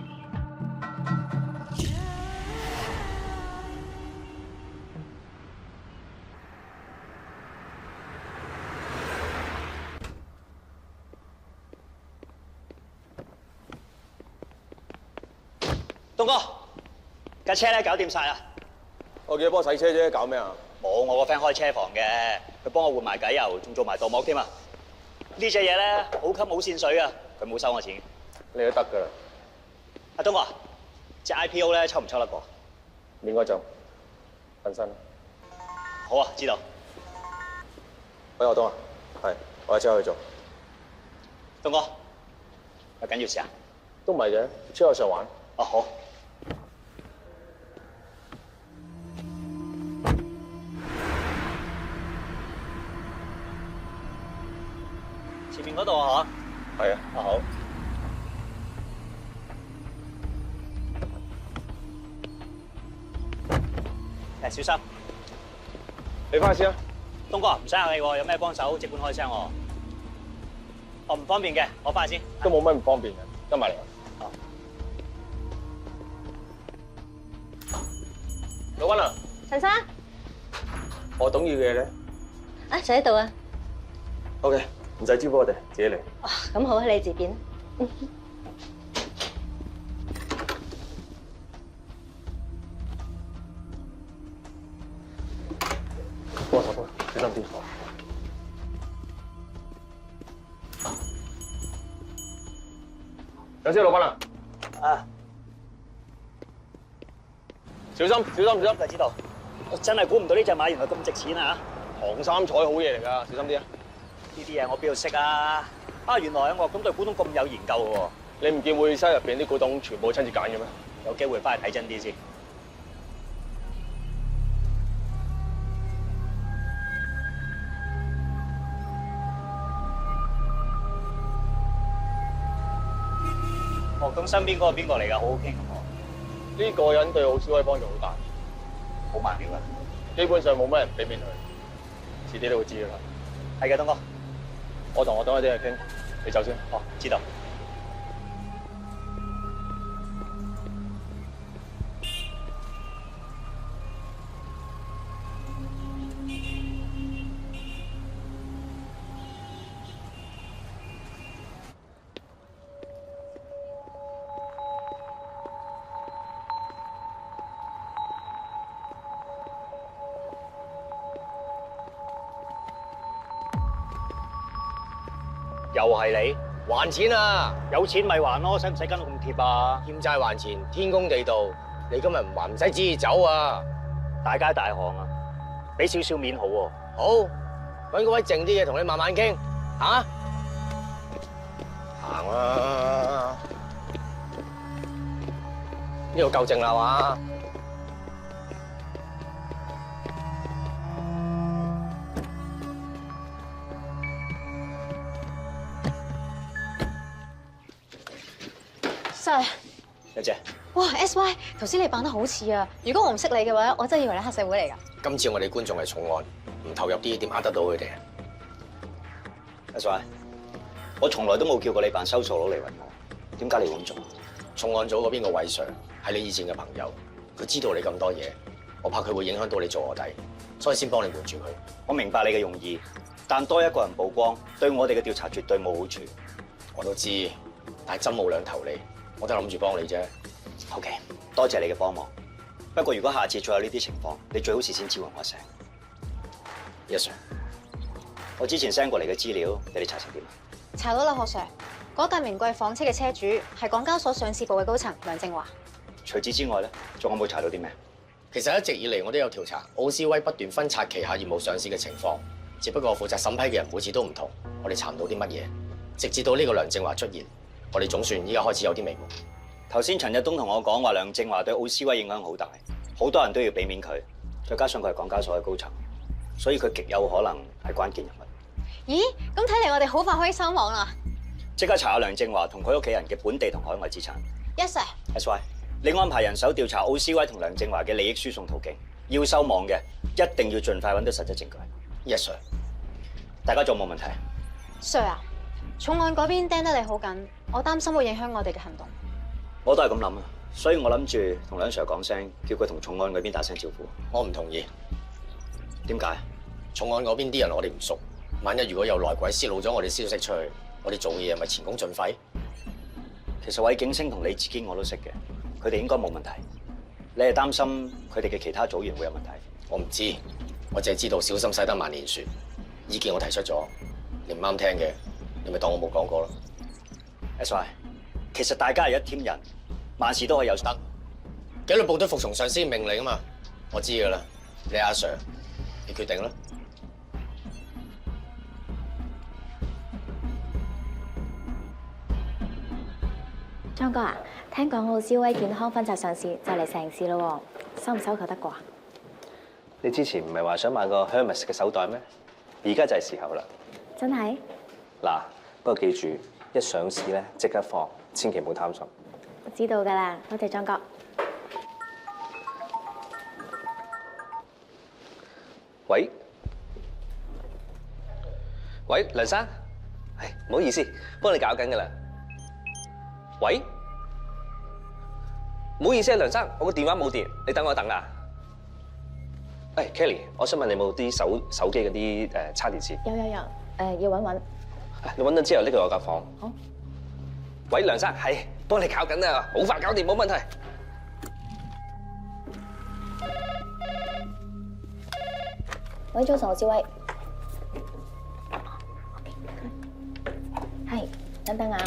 東哥，架車咧搞掂晒啦。我記得幫我洗車啫，搞咩啊？冇，我個 friend 開車房嘅，佢幫我換埋偈油，仲做埋鍍膜添啊！呢隻嘢咧好吸冇線水啊，佢冇收我錢。你都得㗎啦。阿東哥，隻 IPO 咧抽唔抽得過？應該就瞓身。好啊，知道。喂，阿東啊，係，我即刻去做。東哥，有緊要事啊？都唔係嘅，出去上玩。哦，好。前面嗰度啊，嚇？係啊。啊好。小心。你翻去先啊。東哥，唔使客氣喎，有咩幫手即管開聲喎。我唔方便嘅，我翻去先。都冇乜唔方便嘅，跟埋嚟。老溫啊，陳生，我懂要嘅嘢咧。啊，就喺度啊。OK，唔使招呼我哋，自己嚟。哇，咁好，你自便。幫手，小心啲。有先，老闆啊。啊。小心，小心，小心！就知道。我真係估唔到呢隻馬原來咁值錢啊！唐三彩好嘢嚟㗎，小心啲啊！呢啲嘢我邊度識啊？啊，原來啊，我咁對古董咁有研究嘅喎。你唔見會室入邊啲古董全部親自揀嘅咩？有機會翻去睇真啲先。咁身邊嗰個邊個嚟㗎？好好傾喎。呢個人對奧斯威幫助好大，好慢料啊！基本上冇乜人俾面佢，遲啲你會知㗎啦。係嘅，東哥。我同我等一啲人傾，你走先。哦，知道。又係你還錢啊！有錢咪還咯，使唔使跟到咁貼啊？欠債還錢，天公地道。你今日唔還唔使旨意走啊！大街大巷啊，俾少少面好喎。好，揾個位靜啲嘅同你慢慢傾嚇。行啦，呢度夠靜啦嘛？Sir，小姐，哇 SY， 頭先你扮得好似啊！如果我唔識你嘅話，我真係以為你黑社會嚟㗎。今次我哋觀眾係重案，唔投入啲點呃得到佢哋？SY， 我從來都冇叫過你扮收數佬嚟揾我，點解你會咁做？重案組嗰邊個韋 Sir 係你以前嘅朋友，佢知道你咁多嘢，我怕佢會影響到你做臥底，所以先幫你瞞住佢。我明白你嘅用意，但多一個人曝光，對我哋嘅調查絕對冇好處。我都知，但係針冇兩頭利。我都係諗住幫你啫。OK， 多謝你嘅幫忙。不過如果下次再有呢啲情況，你最好事先招喚我一聲。Yes sir。我之前 send 過嚟嘅資料，你哋查成點啊？查到啦，何 Sir。嗰架名貴房車嘅車主係港交所上市部嘅高層梁正華。除此之外咧，仲有冇查到啲咩？其實一直以嚟我都有調查奧斯威不斷分拆旗下業務上市嘅情況，只不過負責審批嘅人每次都唔同，我哋查唔到啲乜嘢，直至到呢個梁正華出現。我哋總算依家開始有啲眉目。頭先陳日東同我講話，梁正華對奧斯威影響好大，好多人都要俾面佢，再加上佢係港交所嘅高層，所以佢極有可能係關鍵人物。咦？咁睇嚟我哋好快可以收網啦！即刻查下梁正華同佢屋企人嘅本地同海外資產。Yes sir。SY， 你安排人手調查奧斯威同梁正華嘅利益輸送途徑，要收網嘅一定要盡快揾到實質證據。Yes sir。大家仲有冇問題 ？Sir 啊，重案嗰邊盯得你好緊，我擔心會影響我哋嘅行動。我都係咁諗啊，所以我諗住同梁 Sir 講聲，叫佢同重案嗰邊打聲招呼。我唔同意。點解？重案嗰邊啲人我哋唔熟，萬一如果有內鬼泄露咗我哋消息出去，我哋做嘢係咪前功盡廢？其實韋景星同李志堅我都識嘅，佢哋應該冇問題。你係擔心佢哋嘅其他組員會有問題？我唔知，我淨係知道小心駛得萬年船，意見我提出咗，你唔啱聽嘅，你咪當我冇講過咯。 SY， 其實大家係一 team 人，萬事都可以有得。紀律部隊服從上司命令啊嘛，我知㗎啦。你阿 Sir， 你決定啦。莊哥啊，聽講奧斯威健康分拆上市就嚟成事咯喎，收唔收購得過啊？你之前唔係話想買個 Hermes 嘅手袋咩？而家就係時候啦。真係？嗱，不過記住，一上市咧即刻放，千祈唔好貪心。我知道㗎啦，多謝莊哥。喂，梁生，唔好意思，幫你搞緊㗎啦。喂，唔好意思啊，梁生，我個電話冇電，你等我等啊。Kelly， 我想問你有冇啲手機嗰啲叉電線？有，要揾揾。你揾到之後拎去我間房。好。喂，梁生，係幫你搞緊啊，好快搞掂，冇問題。喂，早晨，我志威。係，等等啊。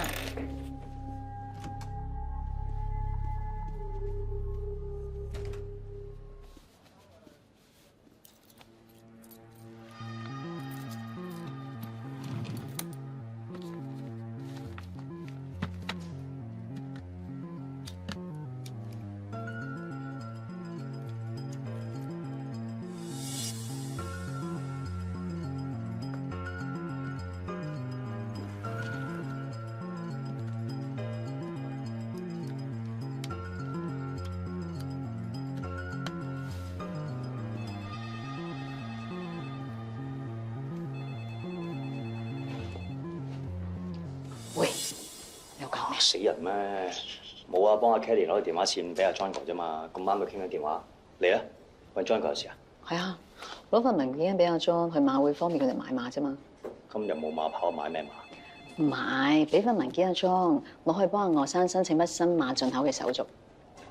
喂，有搞咩？死人咩？冇啊，幫阿 Kelly 攞個電話線俾阿 John 哥啫嘛，咁啱佢傾緊電話。嚟啊，揾 John 哥有事啊？係啊，攞份文件俾阿 John 去馬會方便佢哋買馬啫嘛。今日冇馬跑，買咩馬？唔係，俾份文件阿 John 攞去幫阿岳生申請筆新馬進口嘅手續。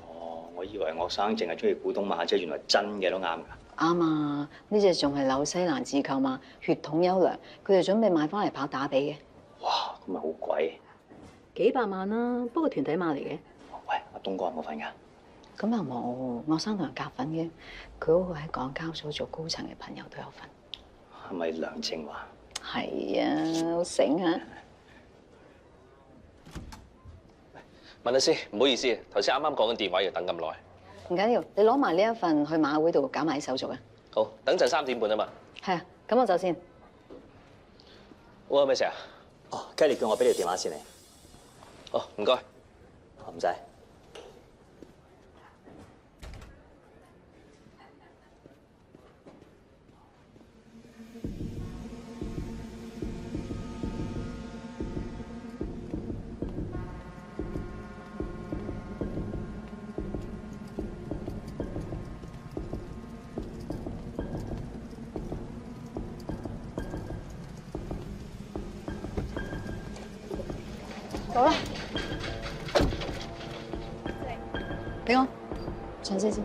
哦，我以為岳生淨係中意古董馬啫，原來真嘅都啱㗎。啱啊，呢隻仲係紐西蘭自購馬，血統優良，佢哋準備買翻嚟跑打比嘅。哇，咁咪好貴？幾百萬啦，不過團體馬嚟嘅。喂，阿東哥有冇份㗎？咁又冇，岳生同人夾份嘅，佢嗰個喺港交所做高層嘅朋友都有份。係咪梁正華？係啊，好醒啊！問律師，唔好意思，頭先啱啱講緊電話要等咁耐。唔緊要，你攞埋呢一份去馬會度搞埋啲手續啊。好，等陣3點半啊嘛。係啊，咁我走先。我有咩事啊？哦 ，Kelly 叫我俾條電話線你。哦，唔該。唔使。到啦，俾我上車先。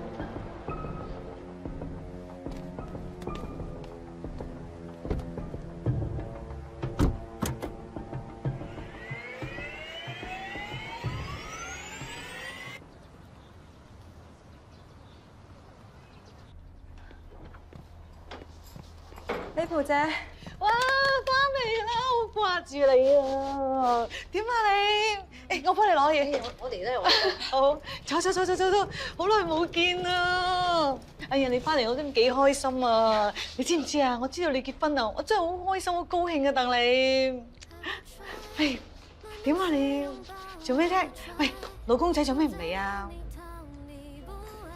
李蒲姐，哇，翻嚟啦，好掛住你啊！點啊你？我幫你攞嘢。我哋咧，好，走，好耐冇見啦！哎呀，你翻嚟我都幾開心啊！你知唔知啊？我知道你結婚啊，我真係好開心，好高興啊！鄧你，喂，點啊你？做咩啫？喂，老公仔做咩唔嚟啊？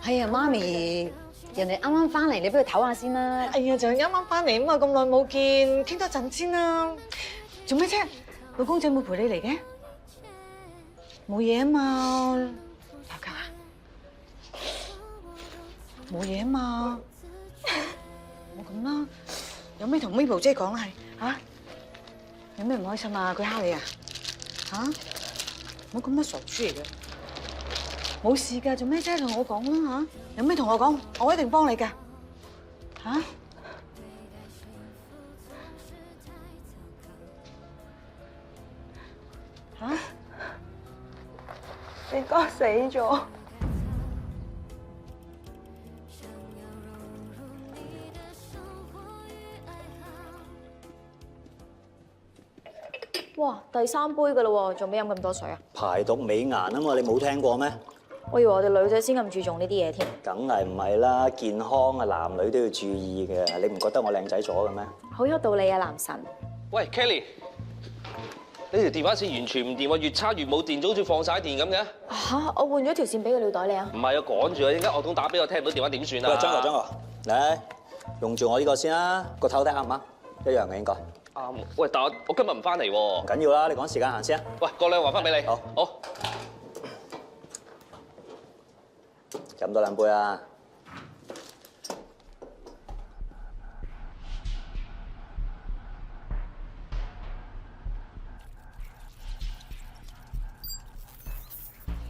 係啊，媽咪。人哋啱啱翻嚟，你俾佢唞下先啦。哎呀，就係啱啱翻嚟啊嘛，咁耐冇見，傾多陣先啦。做咩啫？老公仔冇陪你嚟嘅？冇嘢啊嘛，鬧交啊？冇嘢啊嘛，冇咁啦。有咩同 Mabel 姐講啦？係嚇？有咩唔開心啊？佢蝦你啊？嚇？冇咁多傻豬嚟嘅。冇事㗎，做咩啫？同我講啦嚇！有咩同我講，我一定幫你㗎嚇！嚇？你哥死咗。哇，第3杯噶啦喎，做咩飲咁多水啊？排毒美顏啊嘛，你冇聽過咩？我以為我哋女仔先咁注重呢啲嘢添。梗係唔係啦，健康啊，男女都要注意嘅。你唔覺得我靚仔咗嘅咩？好有道理啊，男神。喂 ，Kelly，你條電話線完全唔掂喎，越插越冇電，好似放晒電咁嘅。嚇！我換咗條線俾個尿袋你啊。唔係啊，趕住啊，陣間樂董打俾我，聽唔到電話點算啊？喂，張哥，嚟用住我呢個先啦，個頭睇啱唔啱？一樣嘅應該。啱。喂，但我今日唔翻嚟喎。唔緊要啦，你趕時間行先啊。喂，過兩日還翻俾你。好。飲多2杯啊！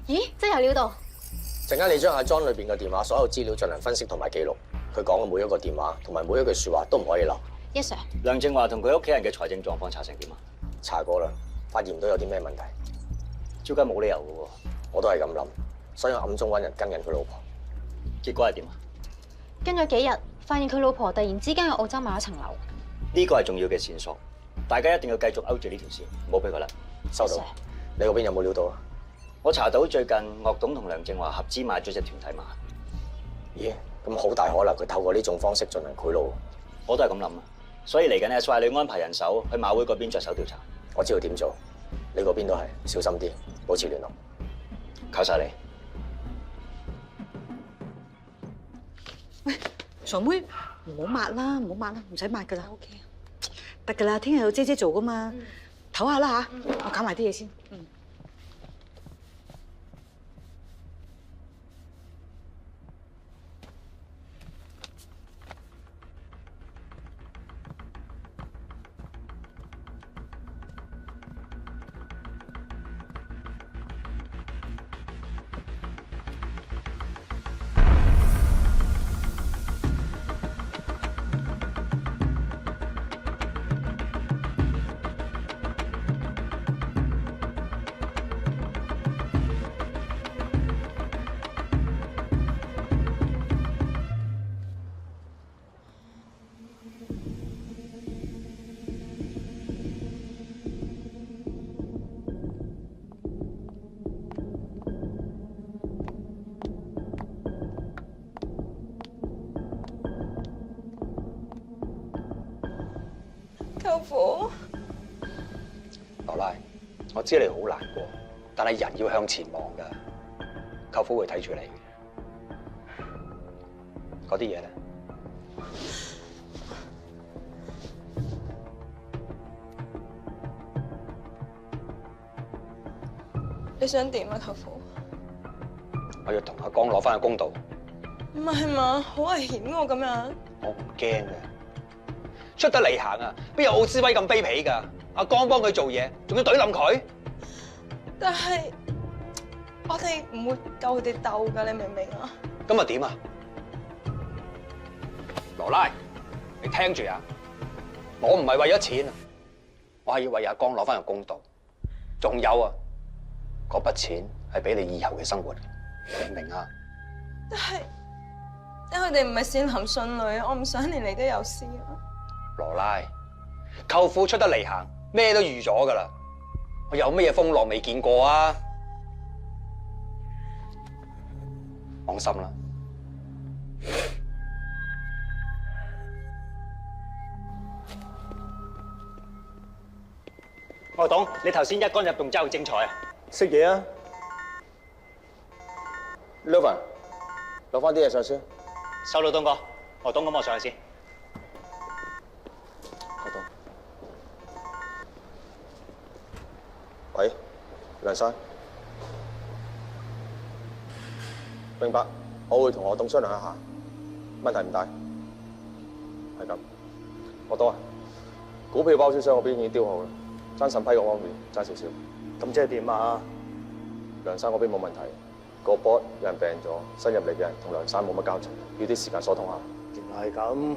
咦，真有料到！陣間你將阿莊裏邊嘅電話所有資料進行分析同埋記錄，佢講嘅每一個電話同埋每一句説話都唔可以漏。 Yes sir。梁正華同佢屋企人嘅財政狀況查成點啊？查過啦，發現唔到有啲咩問題。照計冇理由嘅喎。我都係咁諗，所以我暗中揾人跟緊佢老婆。結果係點啊？跟咗幾日，發現佢老婆突然之間喺澳洲買咗層樓。呢個係重要嘅線索，大家一定要繼續勾住呢條線，唔好俾佢甩。收到。你嗰邊有冇料到啊？我查到最近樂董同梁正華合資買咗隻團體馬。咦？咁好大可能佢透過呢種方式進行賄賂。我都係咁諗啊，所以嚟緊SY你安排人手去馬會嗰邊着手調查。我知道點做，你嗰邊都係小心啲，保持聯絡。靠晒你。喂，傻妹，唔好抹啦，唔好抹啦，唔使抹噶啦。OK， 得噶啦，聽日有姐姐做噶嘛，唞下啦嚇，我搞埋啲嘢先。舅父，羅拉，我知你好難過，但係人要向前望㗎，舅父會睇住你嘅。嗰啲嘢咧，你想點啊，舅父？我要同阿江攞翻個公道。唔係嘛，好危險喎咁樣。我唔驚嘅，出得嚟行啊，邊有奧斯威咁卑鄙㗎？阿江幫佢做嘢，仲要懟冧佢？但係我哋唔會夠佢哋鬥㗎，你明唔明啊？咁啊點啊？羅拉，你聽住啊！我唔係為咗錢啊，我係要為阿江攞翻個公道。仲有啊，嗰筆錢係俾你以後嘅生活，明唔明啊？但係佢哋唔係善男信女，我唔想連你都有事啊！羅拉，舅父出得嚟行，咩都預咗㗎啦。我有乜嘢風浪未見過啊？放心啦。樂董，你頭先一桿入洞真係好精彩啊！識嘢啊 ，Lovan， 攞翻啲嘢上先。收到，東哥。樂董，咁我上去先。樂董，喂，梁生，明白，我會同樂董商量一下，問題唔大，係咁。樂董啊，股票包銷商嗰邊已經雕好啦。爭審批嗰方面爭少少，咁即係點啊？梁生嗰邊冇問題，個 board 有人病咗，新入嚟嘅人同梁生冇乜交情，要啲時間疏通下。原來係咁，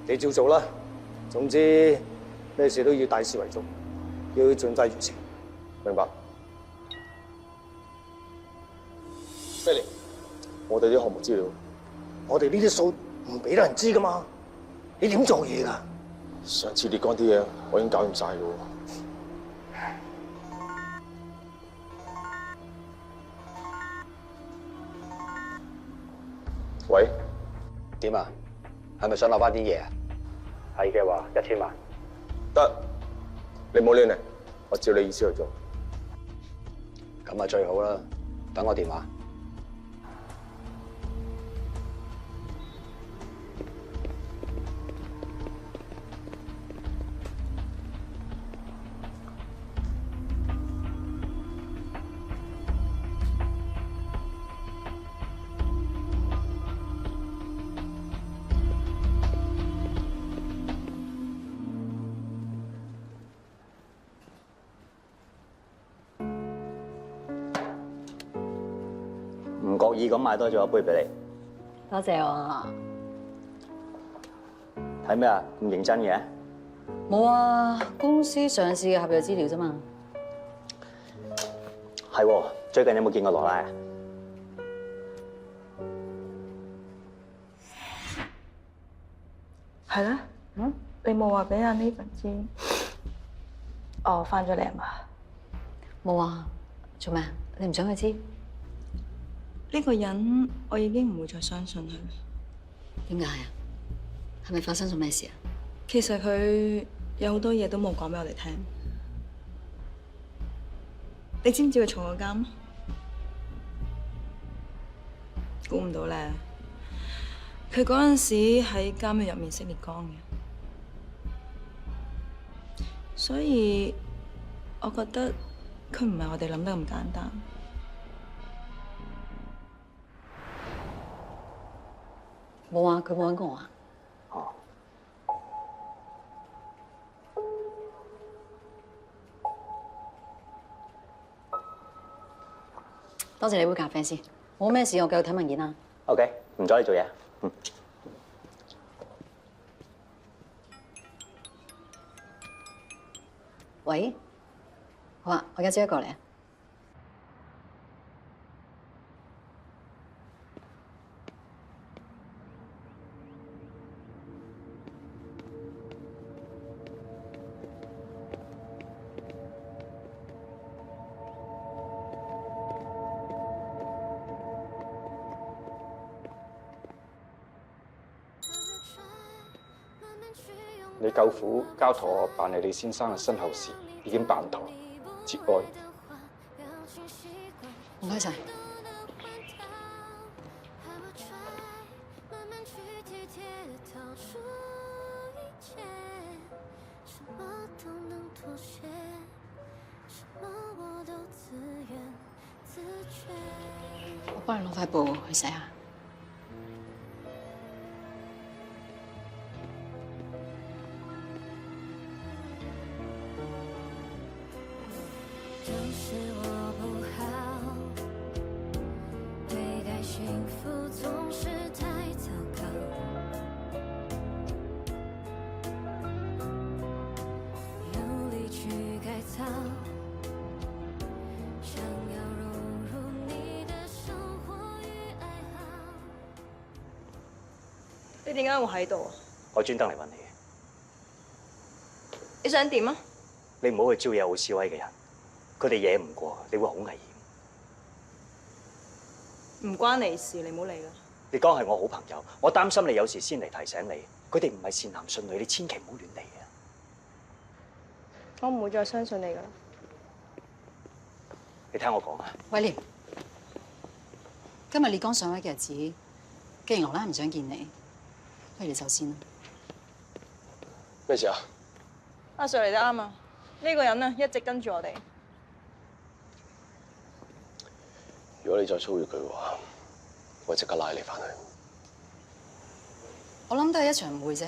你照做啦。總之咩事都要大事為重，要盡快完成。明白。咩嚟？我哋啲項目資料，我哋呢啲數唔俾得人知噶嘛？你點做嘢㗎？上次列光啲嘢我已經搞掂晒㗎喎。喂，點啊？係咪想攞翻啲嘢啊？係嘅話，1000萬。得，你冇亂嚟，我照你意思去做。咁啊最好啦，等我電話。唔覺意咁買多咗一杯俾多謝我。你，睇咩啊？咁認真嘅？冇啊，公司上市嘅合約資料啫嘛。係喎，最近有冇見過羅拉啊？係咧？你冇話俾阿 Nathan 知，我翻咗嚟啊嘛？冇啊，做咩？你唔想佢知？呢個人我已經唔會再相信佢。點解啊？係咪發生咗咩事啊？其實佢有好多嘢都冇講俾我哋聽。你知唔知佢坐過監？估唔到咧，佢嗰陣時喺監獄入面識烈江嘅，所以我覺得佢唔係我哋諗得咁簡單。冇啊，佢冇揾過我啊。哦。多謝你杯咖啡先，冇咩事我繼續睇文件啦。OK， 唔阻你做嘢。喂，好啊，我而家即刻過嚟啊。你舅父交託我辦理你先生嘅身後事，已經辦妥，節哀。唔該晒。我幫你攞塊布去洗下。你點解會喺度啊？我專登嚟揾你。你想點啊？你唔好去招惹奧斯威嘅人，佢哋惹唔過，你會好危險。唔關你事，你唔好理啦。你講係我好朋友，我擔心你有事先嚟提醒你。佢哋唔係善男信女，你千祈唔好亂嚟啊！我唔會再相信你噶啦。你聽我講啊，威廉，今日烈江上位嘅日子，既然羅拉唔想見你，不如你走先啦。咩事啊？阿 Sir 嚟得啱啊！呢個人啊，一直跟住我哋。如果你再騷擾佢嘅話，我即刻拉你翻去。我諗都係一場誤會啫。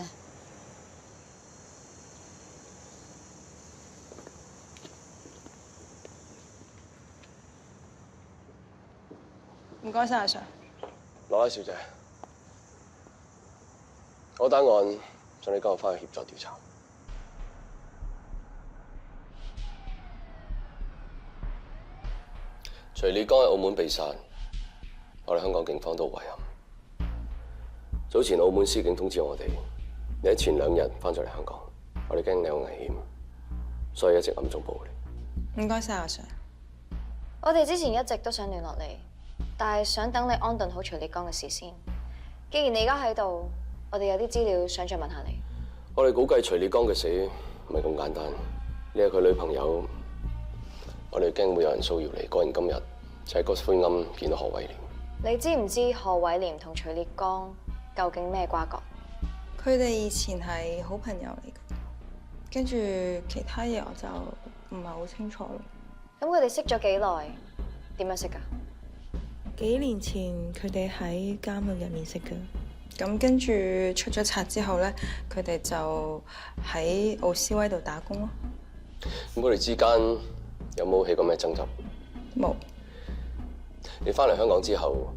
唔該晒，阿 Sir。羅拉小姐，我單案想你跟我翻去協助調查。徐烈剛喺澳門被殺，我哋香港警方都好遺憾。早前澳門司警通知我哋，你喺前2日翻咗嚟香港，我哋驚你有危險，所以一直暗中保護你。唔該晒，阿 Sir。我哋之前一直都想聯絡你，但係想等你安頓好徐烈剛嘅事先。既然你而家喺度，我哋有啲資料想再問下你。我哋估計徐烈剛嘅死唔係咁簡單，你係佢女朋友，我哋驚會有人騷擾你。果然今日就喺個灰龕見到何偉廉。你知唔知何偉廉同徐烈剛究竟咩瓜葛？佢哋以前係好朋友嚟嘅，跟住其他嘢我就唔係好清楚咯。咁佢哋識咗幾耐？點樣識㗎？幾年前佢哋喺監獄入面識嘅，咁跟住出咗冊之後咧，佢哋就喺奧斯威度打工咯。咁佢哋之間有冇起過咩爭執？冇。你翻嚟香港之後，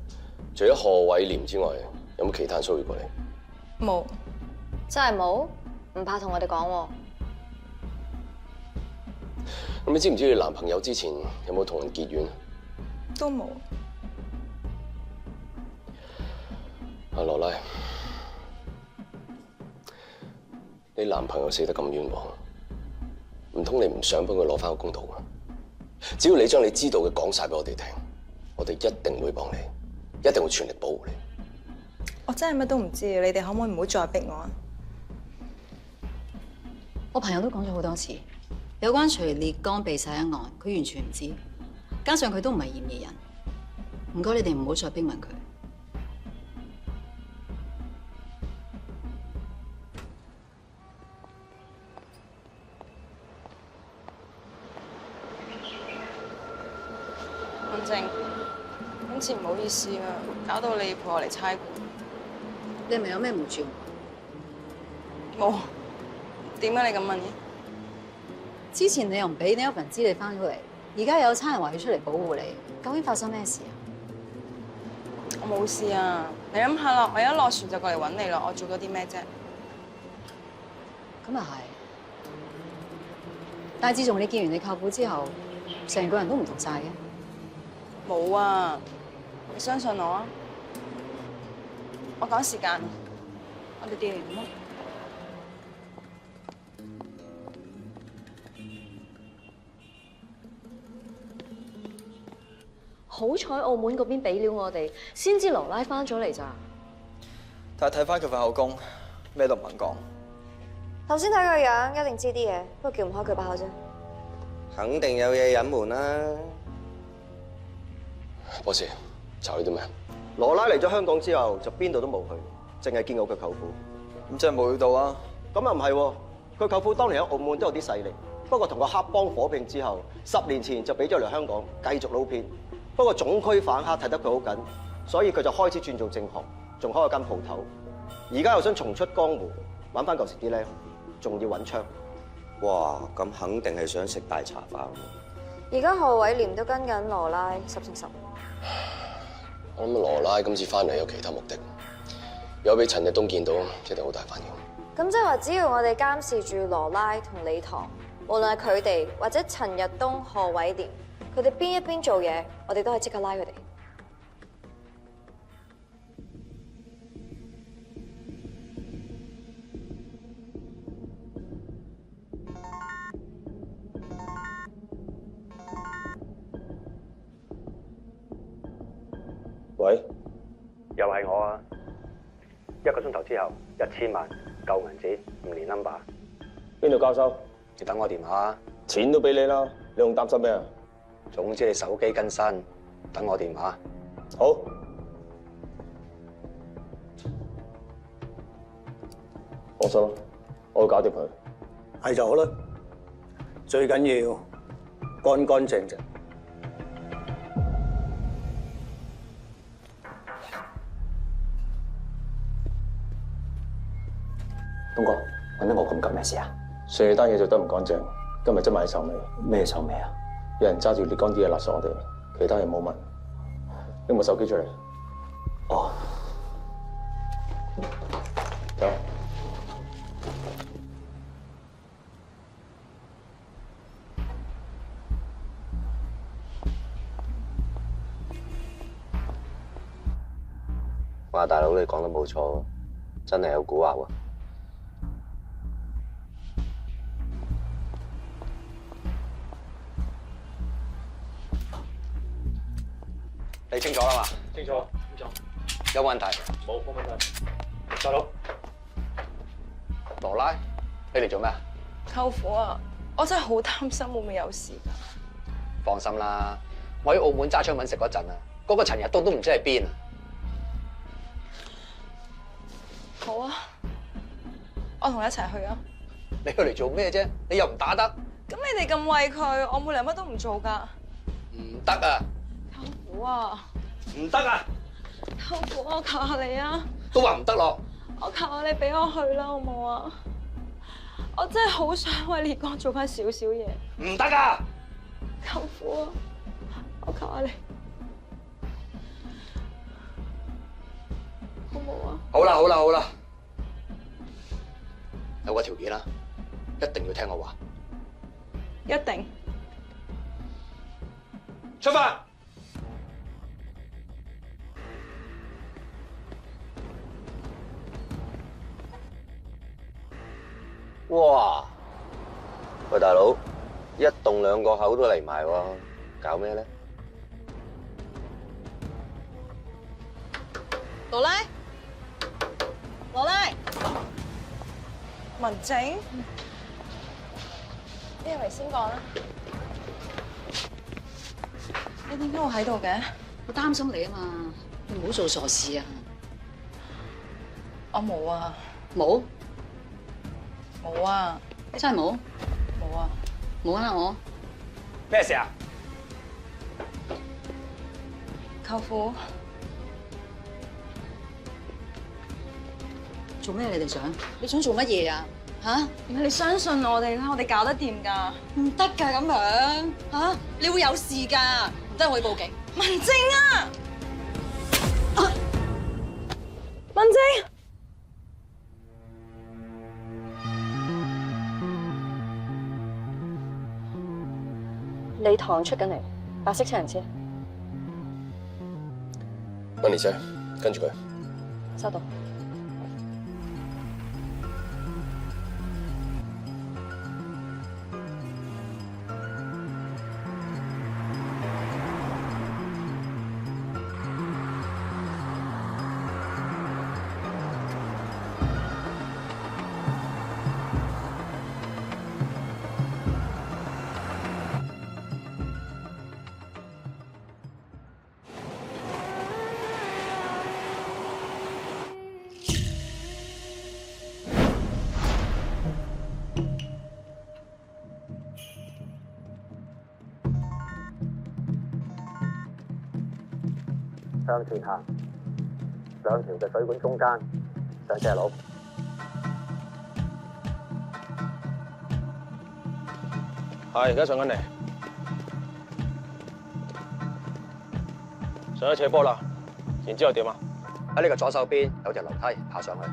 除咗何偉廉之外，有冇其他人騷擾過你？冇。真係冇？唔怕同我哋講喎。咁你知唔知你男朋友之前有冇同人結怨？都冇。阿羅拉，你男朋友死得咁冤枉，唔通你唔想幫佢攞翻個公道啊？只要你將你知道嘅講晒俾我哋聽，我哋一定會幫你，一定會全力保護你。我真係乜都唔知，你哋可唔可以唔好再逼我啊？我朋友都講咗好多次，有關徐烈剛被殺一案，佢完全唔知，加上佢都唔係嫌疑人。唔該，你哋唔好再逼問佢。文靜，今次唔好意思啊，搞到你陪我嚟差館。你係咪有咩唔住？冇。點解你咁問嘅？之前你又唔俾呢一份資料翻咗嚟，而家有差人話要出嚟保護你，究竟發生咩事啊？我冇事啊，你諗下啦，我一落船就過嚟揾你啦，我做咗啲咩啫？咁又係，但係自從你見完你舅父之後，成個人都唔同晒嘅。冇啊，你相信我啊！我趕時間，我哋調完咯。好彩澳門嗰邊俾料我哋，先知羅拉翻咗嚟咋。但係睇翻佢份口供，咩都唔肯講。頭先睇佢個樣，一定知啲嘢，不過叫唔開佢把口啫。肯定有嘢隱瞞啦。博士，查呢啲咩？羅拉嚟咗香港之後，就邊度都冇去，淨係見過佢舅父。咁即係冇料到啊？咁又唔係喎，佢舅父當年喺澳門都有啲勢力，不過同個黑幫火拼之後，10年前就俾咗嚟香港繼續撈片。不過總區反黑睇得佢好緊，所以佢就開始轉做正行，仲開咗間鋪頭。而家又想重出江湖，玩翻舊時啲靚，仲要揾槍。哇！咁肯定係想食大茶飯。而家何偉廉都跟緊羅拉10成10。我諗羅拉今次翻嚟有其他目的，有俾陳日東見到，一定好大反應。咁即係話，只要我哋監視住羅拉同李唐，無論係佢哋或者陳日東、何偉廉，佢哋邊一邊做嘢，我哋都可以即刻拉佢哋。喂，又係我啊！1個鐘頭之後，1000萬舊銀紙，5年 number。邊度交收？你等我電話。錢都俾你啦，你仲擔心咩啊？總之你手機更新，等我電話。好。放心啦，我會搞掂佢。係就好啦，最緊要乾乾淨淨。東哥，揾得我咁急咩事啊？上日單嘢做得唔乾淨，今日執埋啲手尾。咩手尾啊？有人揸住烈剛啲嘢勒索我哋，其他嘢冇問。拎部手機出嚟。哦。走。哇，大佬你講得冇錯，真係有蠱惑喎。你清楚啦嘛？清楚，清楚。有冇問題？冇問題。大佬，羅拉，你嚟做咩啊？舅父啊，我真係好擔心會唔會有事㗎。放心啦，我喺澳門揸槍揾食嗰陣啊，嗰個陳日東都唔知喺邊啊。好啊，我同你一齊去啊。你去嚟做咩啫？你又唔打得？咁你哋咁為佢，我冇理由乜都唔做㗎。唔得啊！舅父啊！唔得啊！舅父，我求下你啊！都話唔得咯！我求下你俾我去啦，好冇啊？我真係好想為烈哥做翻少少嘢。唔得啊！舅父啊，我求下你，好冇啊？好啦好啦好啦，有個條件啦，一定要聽我話。一定。出發！哇！喂，大佬，一棟兩個口都嚟埋喎，搞咩咧？羅拉，羅拉，文靜，你係咪先講啦？你點解會喺度嘅？我擔心你啊嘛，你唔好做傻事啊！我冇啊，冇？冇啊！你真係冇？冇啊！冇呃我？咩事啊？舅父，做咩？你哋想？你想做乜嘢啊？嚇？你相信我哋啦，我哋搞得掂㗎。唔得㗎咁樣嚇，你會有事㗎，唔得我要報警。文靜啊！文靜。你堂出緊嚟，白色七人車。溫妮姐，跟住佢。收到。向前行，兩條嘅水管中間上斜路。係，而家上緊嚟，上咗斜坡啦，然之後點啊？喺呢個左手邊有條樓梯，爬上去。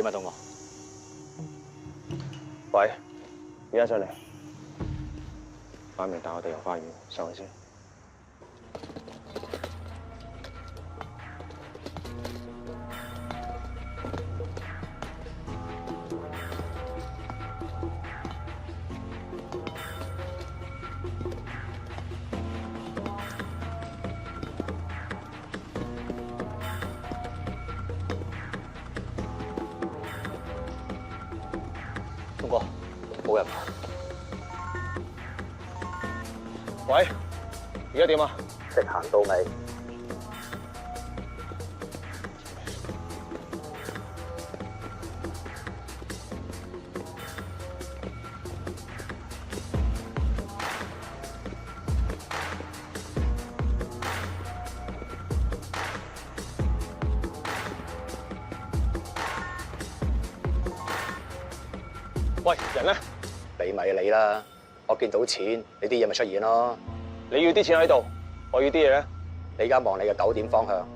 點啊，同學？喂，而家上嚟，擺明帶我哋遊花園上去先。東哥，冇人。喂，而家點啊？直行到尾。喂，人咧？你咪理啦，我見到錢，你啲嘢咪出現咯。你要啲錢喺度，我要啲嘢咧。你而家望你嘅9點方向，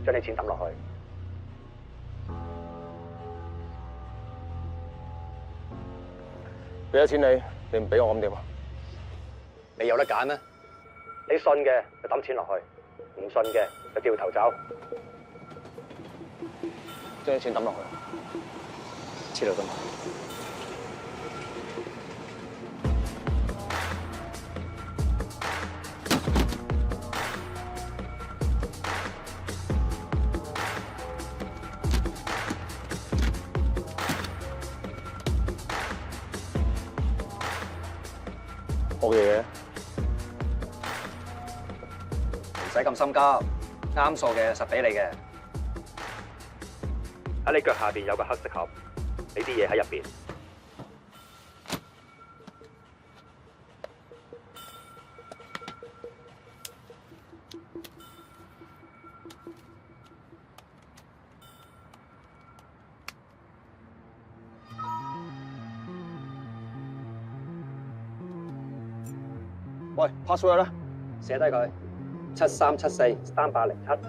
將啲錢抌落去。俾咗錢你唔俾我咁點啊？你有得揀咩？你信嘅就抌錢落去，唔唔信嘅就掉頭走。將啲錢抌落去。知道㗎嘛？冇嘢嘅，唔使咁心急，啱數嘅實俾你嘅。喺你腳下邊有個黑色盒，你啲嘢喺入邊。喂 ，password 咧？寫低佢73743807。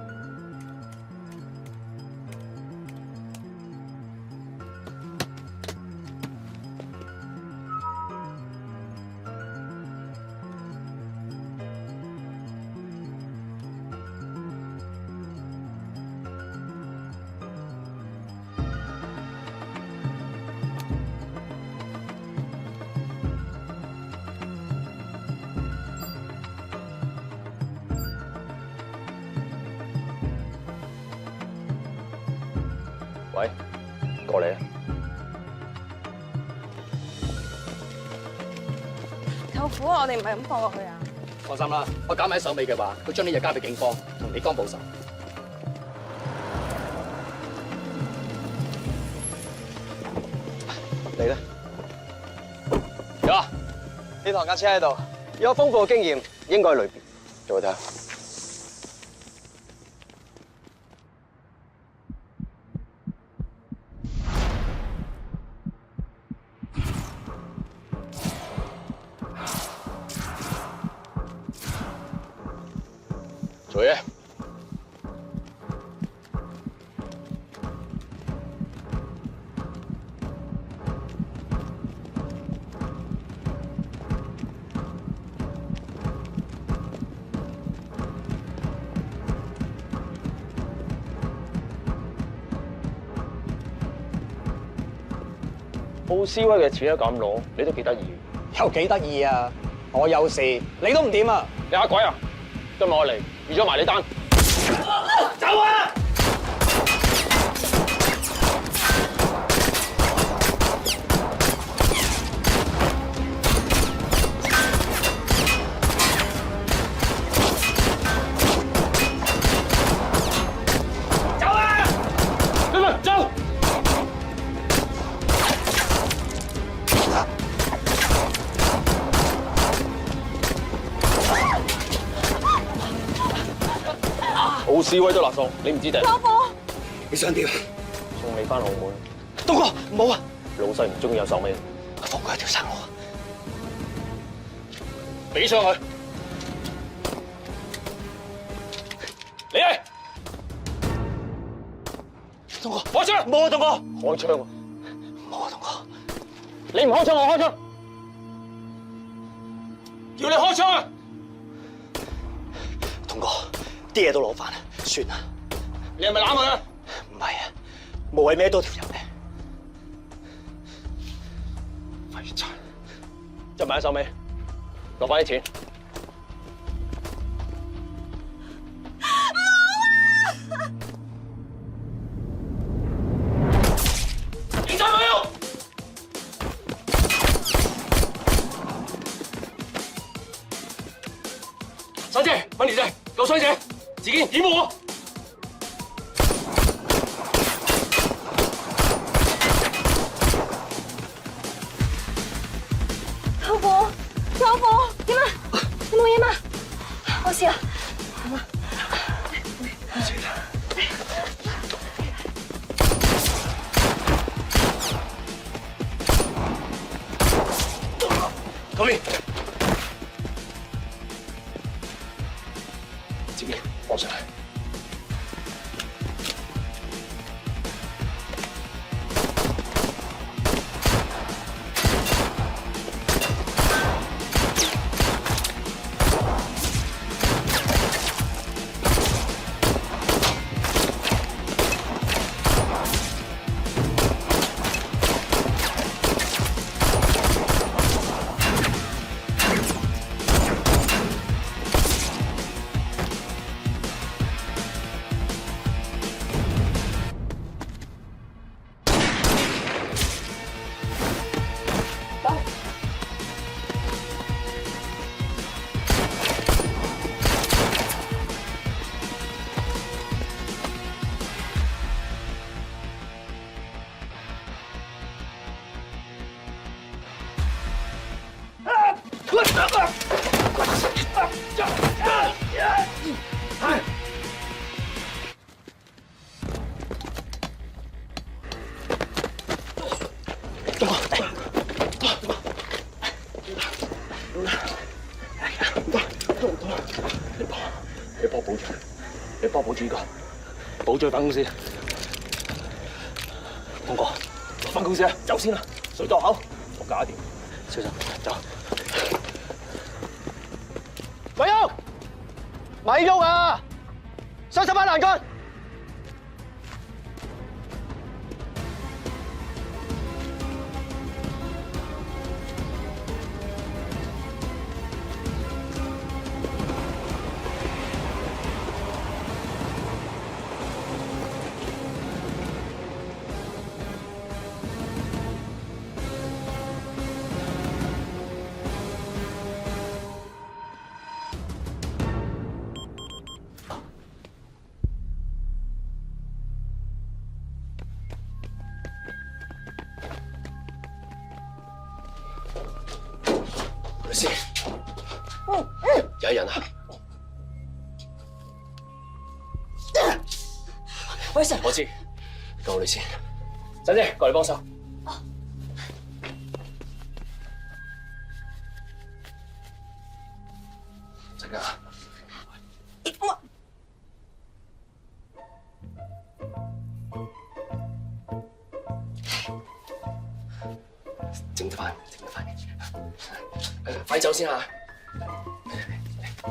喂，過嚟啊！舅父，我哋唔係咁放過去啊！放心啦，我搞埋手尾嘅話，會將呢嘢交俾警方，同李剛報仇。你咧？有啊，呢台架車喺度，有豐富嘅經驗，應該喺裏邊。做睇下。做嘢。奧斯威嘅錢都咁攞，你都幾得意。有幾得意啊！我有事，你都唔掂啊！你嚇鬼啊！今日我嚟預咗埋你單。走啊！走啊！走！奧斯威都勒索，你唔知定？老婆，你想點？送你翻澳門。東哥，唔好啊！老細唔中意有手尾。放佢一條生路啊！俾上去。你係。東哥，開槍！冇啊，東哥。開槍啊！冇啊，東哥。你唔開槍，我開槍。叫你開槍啊！東哥，啲嘢都攞翻啦，算啦。你係咪攬佢啊？唔係啊，無謂孭多條人嘅。廢柴！執埋一手尾，攞翻啲錢。警察朋友，小姐，帮你在搞衰姐，自己掩護我。舅父，舅父，點啊？有冇嘢嘛？冇事啦。嗰邊，自己放上嚟。你幫我保住，你幫我保住呢個，保住去返公司。東哥，返公司啦，走先啦，水道口，我搞掂。小心，走。咪喐，咪喐啊！雙手擺欄杆。先，有人啊！喂，Sir，我知，救你先。珍姐，過嚟幫手。陣間啊！整得翻，整得翻。快走先啊！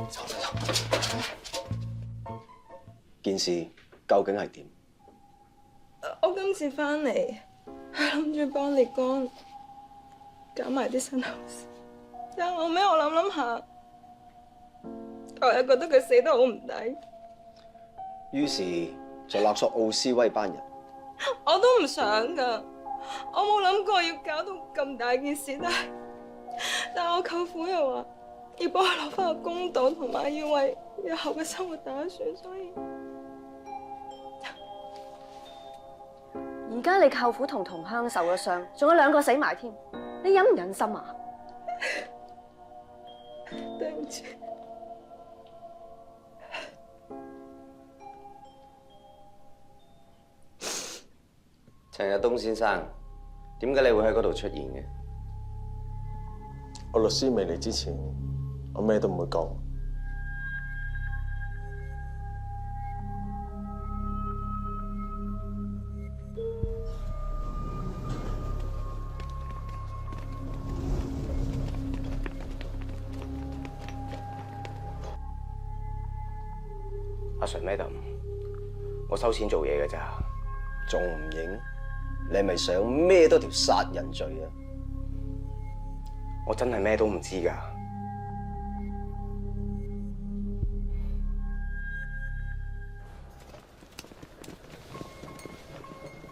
走。件事究竟係點？我今次翻嚟係諗住幫烈剛搞埋啲身後事，但後尾我諗下，我又覺得佢死得好唔抵，於是就勒索奧斯威班人。我都唔想噶，我冇諗過要搞到咁大件事，但我舅父又話要幫我攞翻個公道，同埋要為日後嘅生活打算，所以而家你舅父同同鄉受咗傷，仲有2個死埋添，你忍唔忍心啊？對唔住。陳日東先生，點解你會喺嗰度出現嘅？我律師未嚟之前，我咩都唔會講。阿 Sir Madam，我收錢做嘢㗎咋，仲唔認？你係咪想孭多條殺人罪啊？我真係咩都唔知㗎。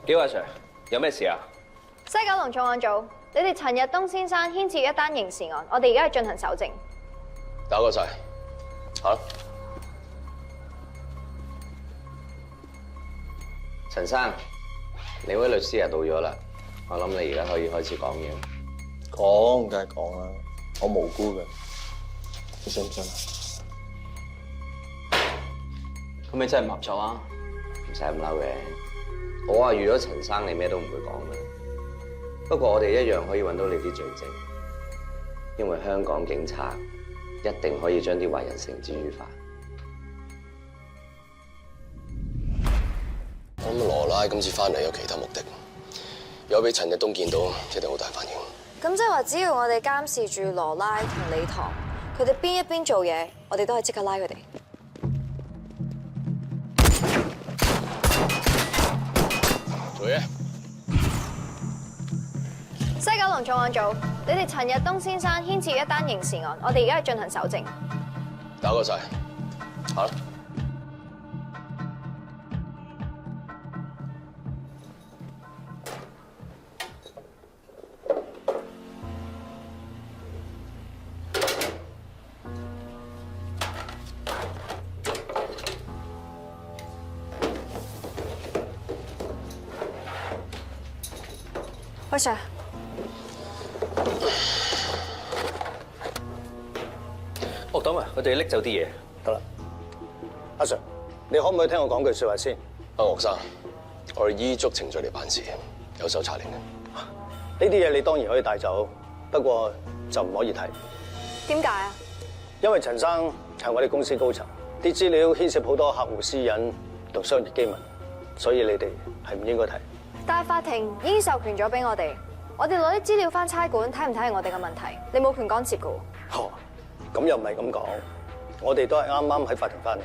幾位 Sir， 有咩事啊？西九龍重案組，你哋陳日東先生牽涉一單刑事案，我哋而家係進行搜證。打過晒，好。陳生，你位律師啊到咗啦，我諗你而家可以開始講嘢。講梗係講啦，我無辜嘅，你信唔信啊？咁你真係唔合作啊？唔使咁嬲嘅，我話預咗陳生你咩都唔會講嘅。不過我哋一樣可以揾到你啲罪證，因為香港警察一定可以將啲壞人繩之於法。我諗羅拉今次翻嚟有其他目的，如果俾陳日東見到，一定好大反應。咁即係話，只要我哋監視住羅拉同李棠，佢哋邊一邊做嘢，我哋都可以即刻拉佢哋。做嘢。西九龍重案組，你哋陳日東先生牽涉一單刑事案，我哋而家係進行搜證。打過晒，好啦。喂 Sir，董啊，我哋拎走啲嘢。得啦，阿 Sir，你可唔可以聽我講句説話先？阿岳生，我哋依足程序嚟辦事，有手冊令嘅。呢啲嘢你當然可以帶走，不過就唔可以睇。點解啊？因為陳生係我哋公司高層，啲資料牽涉好多客戶私隱同商業機密，所以你哋係唔應該睇。但係法庭已經授權咗俾我哋，我哋攞啲資料翻差館睇唔睇係我哋嘅問題，你冇權干涉㗎喎。哦，咁又唔係咁講，我哋都係啱啱喺法庭翻嚟。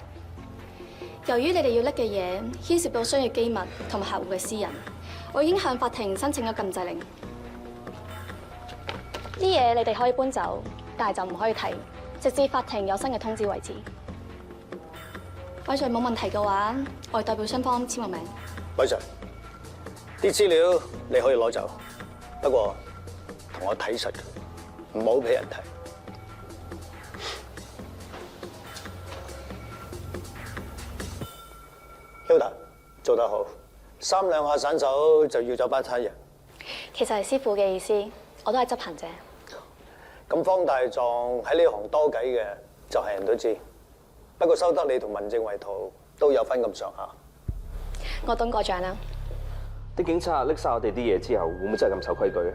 由於你哋要拎嘅嘢牽涉到商業機密同埋客戶嘅私隱，我已經向法庭申請咗禁制令。啲嘢你哋可以搬走，但係就唔可以睇，直至法庭有新嘅通知為止。偉 Sir 冇問題嘅話，我代表雙方簽個名。偉 Sir，啲資料你可以攞走，不過同我睇實佢，唔好俾人睇。Hilda 做得好，3兩下散手就要走班差人。其實係師傅嘅意思，我都係執行者。咁方大狀喺呢行多計嘅，就係人都知。不過收得你同民政為徒都有分咁上下。我董過獎啦。啲警察拎晒我哋啲嘢之後，會唔會真係咁守規矩啊？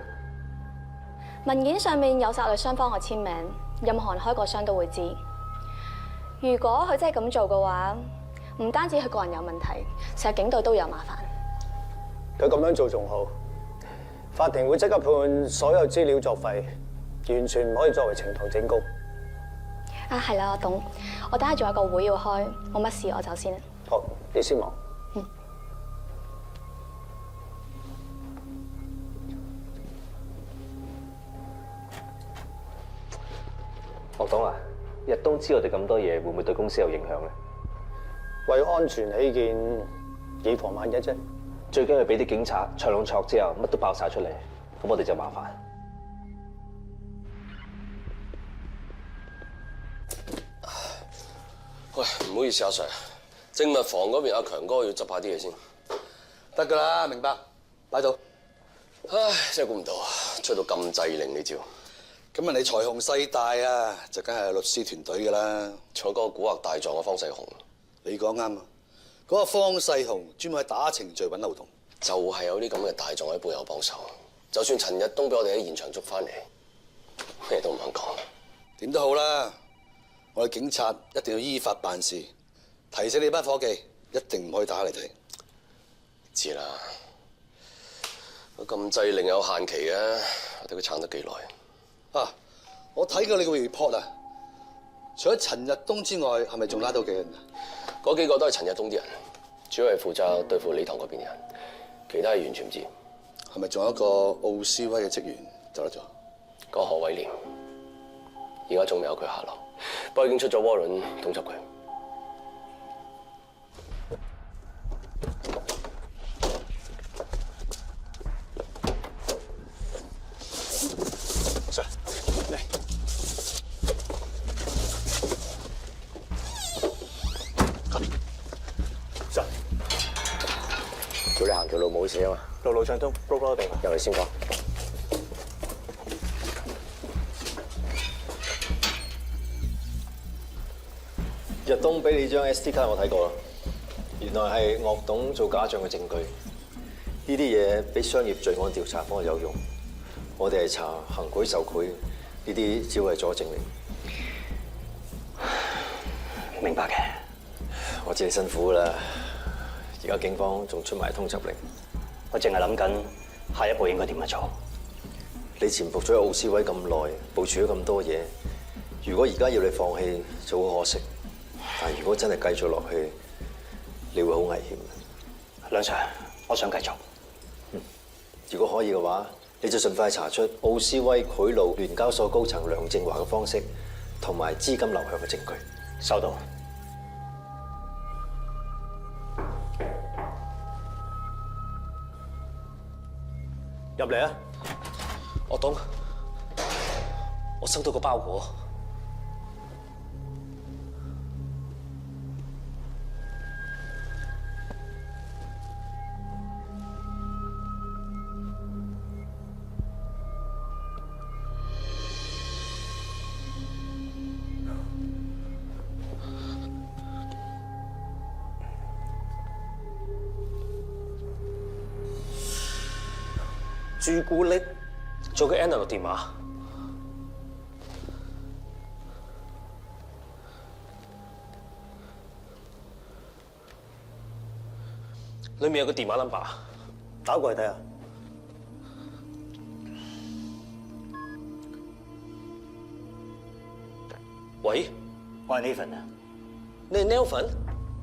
文件上面有殺害雙方嘅簽名，任何人開過箱都會知。如果佢真係咁做嘅話，唔單止佢個人有問題，成日警隊都有麻煩。佢咁樣做仲好，法庭會即刻判所有資料作廢，完全唔可以作為呈堂證供。啊，係啦，我懂。我等下仲有個會要開，冇乜事，我走先啦。好，你先忙。學董啊，日東知我哋咁多嘢，會唔會對公司有影響咧？為安全起見，以防萬一啫。最驚係俾啲警察長龍錯之後，乜都爆晒出嚟，咁我哋就麻煩。喂，唔好意思，阿 Sir， 證物房嗰邊阿強哥要執下啲嘢先。得㗎啦，明白。擺到。唉，真係估唔到，出到禁制令呢招。咁啊，你財雄勢大啊，就梗係律師團隊㗎啦。仲有嗰個古惑大狀嘅方世雄。你講啱啊！嗰個方世雄專門係打程序揾漏洞，就係有啲咁嘅大狀喺背後幫手。就算陳日東俾我哋喺現場捉翻嚟，咩都唔肯講。點都好啦，我哋警察一定要依法辦事。提醒你班伙計，一定唔可以打嚟睇。知啦，個禁制令有限期嘅，睇佢撐得幾耐。啊！我睇過你個 report 啊，除咗陳日東之外，係咪仲拉到幾人啊？嗰幾個都係陳日東啲人，主要係負責對付李堂嗰邊嘅人，其他係完全唔知。係咪仲有一個奧斯威嘅職員走得咗？個何偉廉，而家仲未有佢下落，不過已經出咗窩輪通緝佢。Sir， 嚟。Sir， 叫你行條路冇事啊嘛？路路暢通 ，block 定。入嚟先講。日東俾你張 SD 卡我睇過啦，原來係岳董做假帳嘅證據。呢啲嘢俾商業罪案調查方有用，我哋係查行賄受賄，呢啲只會係佐證嚟。明白嘅，我知你辛苦啦。而家警方仲出埋通緝令，我淨係諗緊下一步應該點樣做。你潛伏咗喺奧斯威咁耐，部署咗咁多嘢，如果而家要你放棄，就好可惜。但如果真係繼續落去，你會好危險。梁 Sir， 我想繼續。如果可以嘅話，你就盡快查出奧斯威賄賂聯交所高層梁正華嘅方式，同埋資金流向嘅證據。收到。入嚟啊！我懂，我收到個包裹。朱古力，仲有個 Anna 個電話。裏面有個電話 number， 打過嚟睇下。喂，我係 Nathan 啊。你係 Nelson？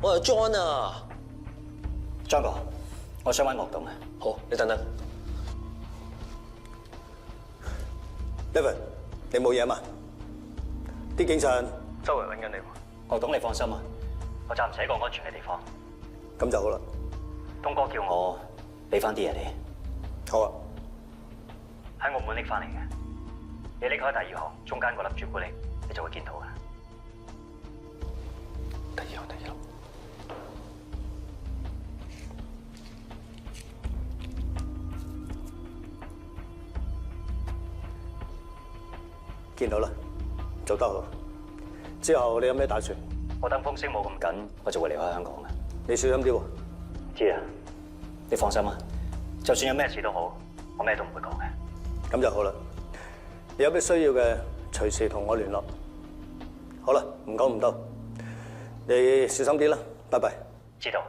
我係 John 啊。張哥，我想揾樂董啊。好，你等等。Nathan， 你冇嘢啊嘛？啲警察周圍揾緊你喎。樂董，你放心啊，我暫時喺個安全嘅地方。咁就好啦。東哥叫我俾翻啲嘢你。好啊。喺澳門拎翻嚟嘅，你拎開第二行中間嗰粒朱古力，你就會見到噶啦。第二行。見到啦，做得好。之後你有咩打算？我等風聲冇咁緊，我就會離開香港嘅。你小心啲喎。知啊，你放心啊，就算有咩事都好，我咩都唔會講嘅。咁就好啦。你有咩需要嘅，隨時同我聯絡。好啦，唔講咁多，你小心啲啦，拜拜。知道。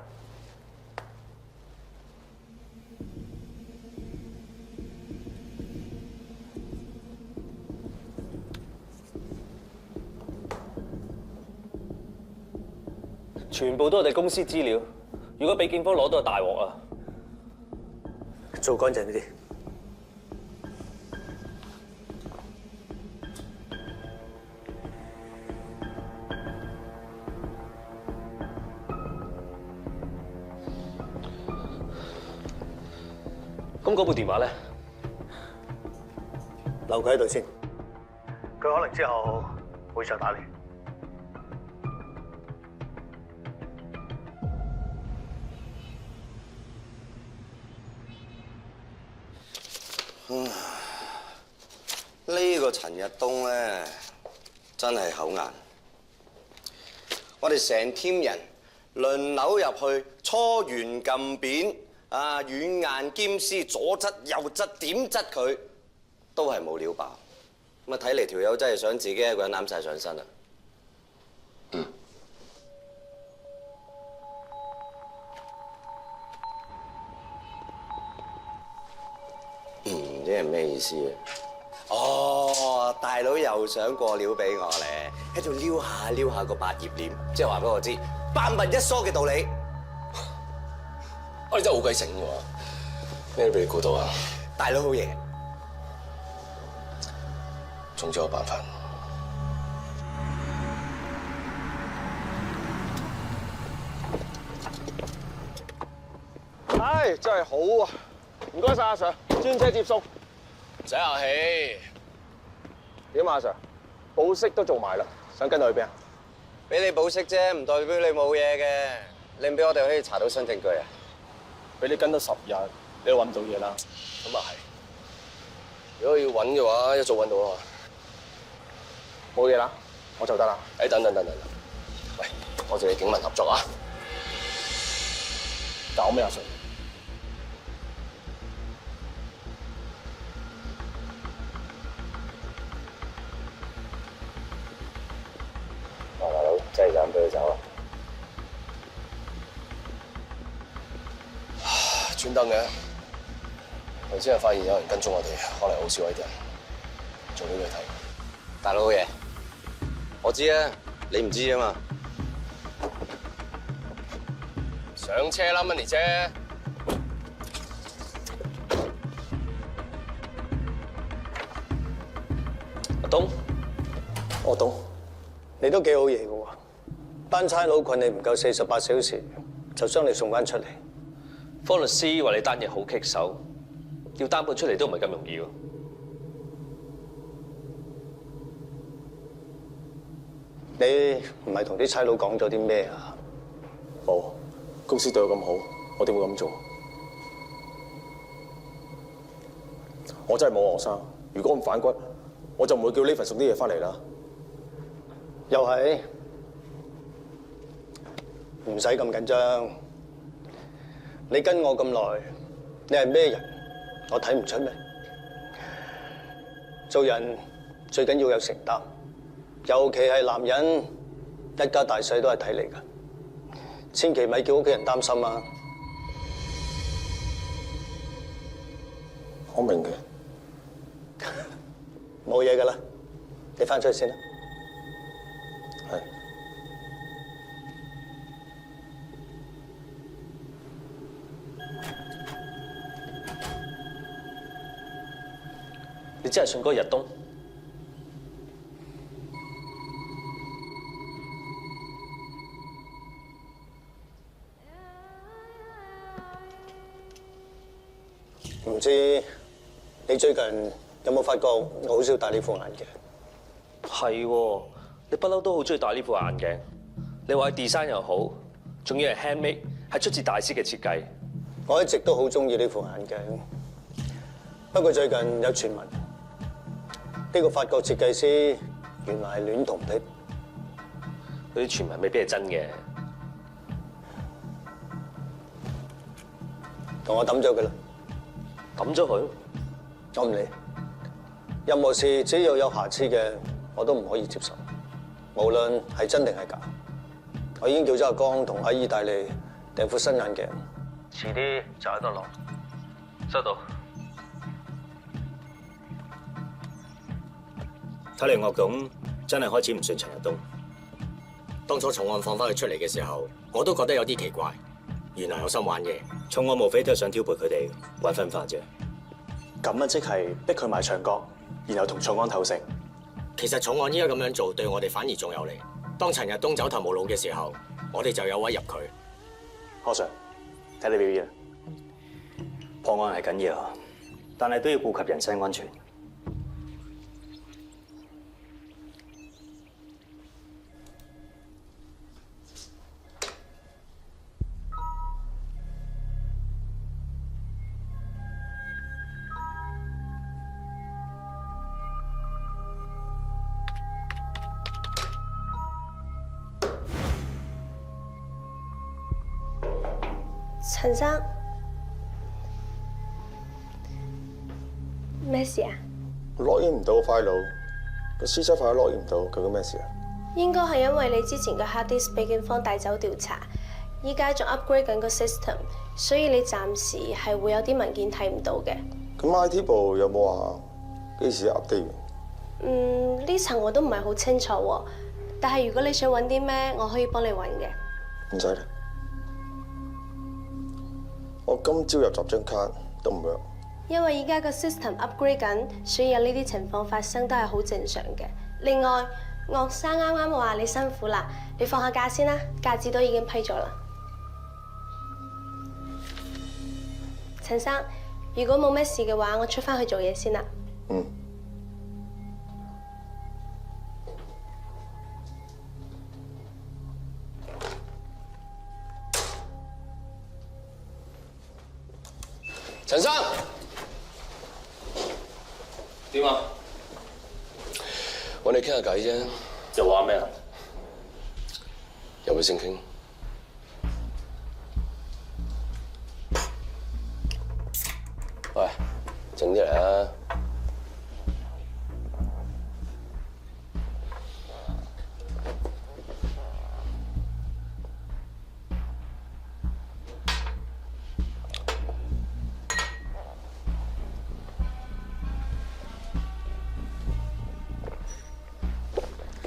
全部都係我哋公司資料，如果俾警方攞到，就大鑊啊！做乾淨啲。咁嗰部電話咧，留佢喺度先，佢可能之後會再打你。呢個陳日東咧真係口硬，我哋成 team 人輪流入去，搓圓撳扁啊，軟硬兼施，左側右側點側佢都係冇料爆。咁啊睇嚟條友真係想自己一個人攬晒上身啊！即係咩意思啊？哦，大佬又想過料俾我咧，喺度撩下個百葉簾，即係話俾我知百密一疏嘅道理。你真係好鬼醒喎，咩都俾你估到啊！大佬好嘢，總之有辦法。唉，真係好啊！唔該晒阿 Sir， 專車接送。唔使客氣。點啊，阿 Sir？ 保釋都做埋啦，想跟我去邊啊？俾你保釋啫，唔代表你冇嘢嘅。你唔俾我哋可以查到新證據啊？俾你跟多10日，你都揾唔到嘢啦。咁啊係。如果要揾嘅話，一早揾到啦。冇嘢啦，我就得啦。等。喂，我哋警民合作啊！搞咩啊， Sir？大佬真係咁俾佢走啊！專登嘅，頭先係發現有人跟蹤我哋，可能奧斯威啲人做俾佢睇。大佬好嘢，我知啊，你唔知啊嘛。上車啦，Money姐。阿東，我懂，你都幾好嘢嘅喎。班差佬困你唔夠48小時，就將你送翻出嚟。方律師話你單嘢好棘手，要擔保出嚟都唔係咁容易喎。你唔係同啲差佬講咗啲咩啊？冇，公司對我咁好，我點會咁做？我真係冇學生，如果唔反骨，我就唔會叫呢份送啲嘢翻嚟啦。又係，唔使咁緊張。你跟我咁耐，你係咩人？我睇唔出咩？做人最緊要有承擔，尤其係男人，一家大細都係睇你㗎，千祈咪叫屋企人擔心啊！我明嘅，冇嘢㗎啦，你翻出去先啦。係。你真係信嗰個日東？唔知你最近有冇發覺我好少戴呢副眼鏡？係喎，你不嬲都好中意戴呢副眼鏡。你話係 design 又好，仲要係 handmade， 係出自大師嘅設計。我一直都好中意呢副眼鏡，不過最近有傳聞，呢個法國設計師原來係戀童癖。嗰啲傳聞未必係真嘅。同我抌咗佢啦。抌咗佢？我唔理。任何事只要有瑕疵嘅，我都唔可以接受。無論係真定係假。我已經叫咗阿江同喺意大利訂副新眼鏡，遲啲就喺度落。收到。睇嚟樂總真係開始唔信陳日東。當初重案放翻佢出嚟嘅時候，我都覺得有啲奇怪。原來有心玩嘢，重案無非都係想挑撥佢哋揾分化啫。咁啊，即係逼佢埋牆角，然後同重案投誠。其實重案依家咁樣做，對我哋反而仲有利。當陳日東走投無路嘅時候，我哋就有位入佢。何 Sir， 睇你表現。破案係緊要，但係都要顧及人身安全。陳生，咩事啊？落影唔到 file， 個屍質快落影唔到，究竟咩事啊？應該係因為你之前嘅 hard disk 俾警方帶走調查，依家仲 upgrade 緊個 system， 所以你暫時係會有啲文件睇唔到嘅。咁 IT 部有冇話幾時 update 完？呢層我都唔係好清楚喎，但係如果你想揾啲咩，我可以幫你揾嘅。唔使啦。我今朝入集張卡都唔 work。因為依家個 system upgrade 緊，所以有呢啲情況發生都係好正常嘅。另外，岳生啱啱話你辛苦啦，你放下假先啦，假紙都已經批咗啦。陳生，如果冇咩事嘅話，我出返去做嘢先啦。嗯。陳生，點啊？揾你傾下偈啫。又話咩啊？有冇先傾？喂，靜啲嚟啊！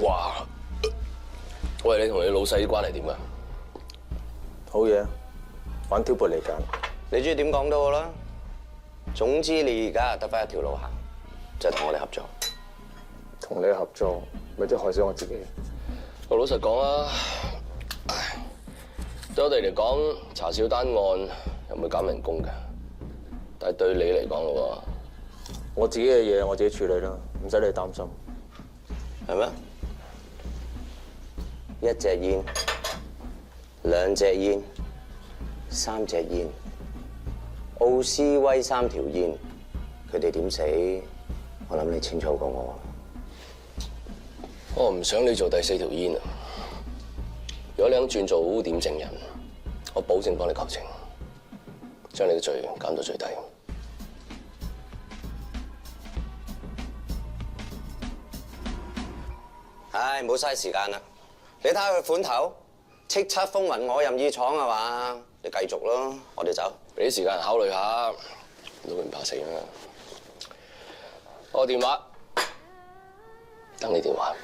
哇！喂，你同你老細啲關係點啊？好嘢，玩挑撥離間。你中意點講都好啦。總之你而家得翻一條路行，就係同我哋合作。同你合作，咪即係害死我自己。我老實講啊，對我哋嚟講，查少單案又唔會減人工嘅，但係對你嚟講嘅話，我自己嘅嘢我自己處理啦，唔使你擔心。係咩？一隻煙，兩隻煙，三隻煙，奧斯威三條煙，佢哋點死？我諗你清楚過我。我唔想你做第四條煙啊！如果你肯轉做污點證人，我保證幫你求情，將你嘅罪減到最低。唉，冇嘥時間啦。你睇下佢款頭，叱咤風雲我任意闖係嘛？你繼續咯，我哋走。俾啲時間考慮下，都唔怕死啊！我電話，等你電話。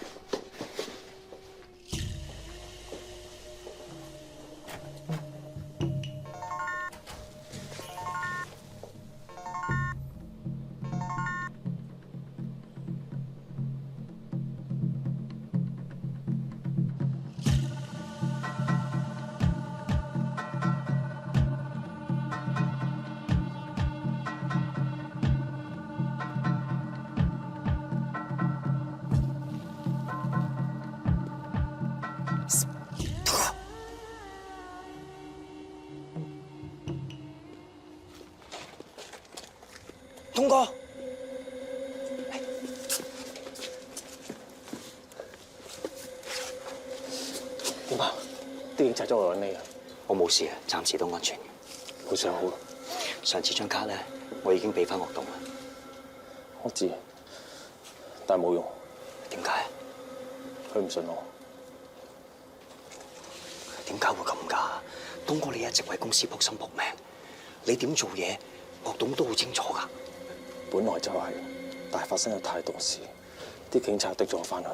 東哥，點啊？啲警察捉我揾你啊！我冇事啊，暫時都安全。好想好。上次張卡咧，我已經俾翻岳棟啦。我知，但係冇用。點解？佢唔信我。點解會咁㗎？東哥，你一直為公司撲心撲命，你點做嘢，岳棟都好清楚㗎。本來就係，但係發生咗太多事，啲警察滴咗我翻去，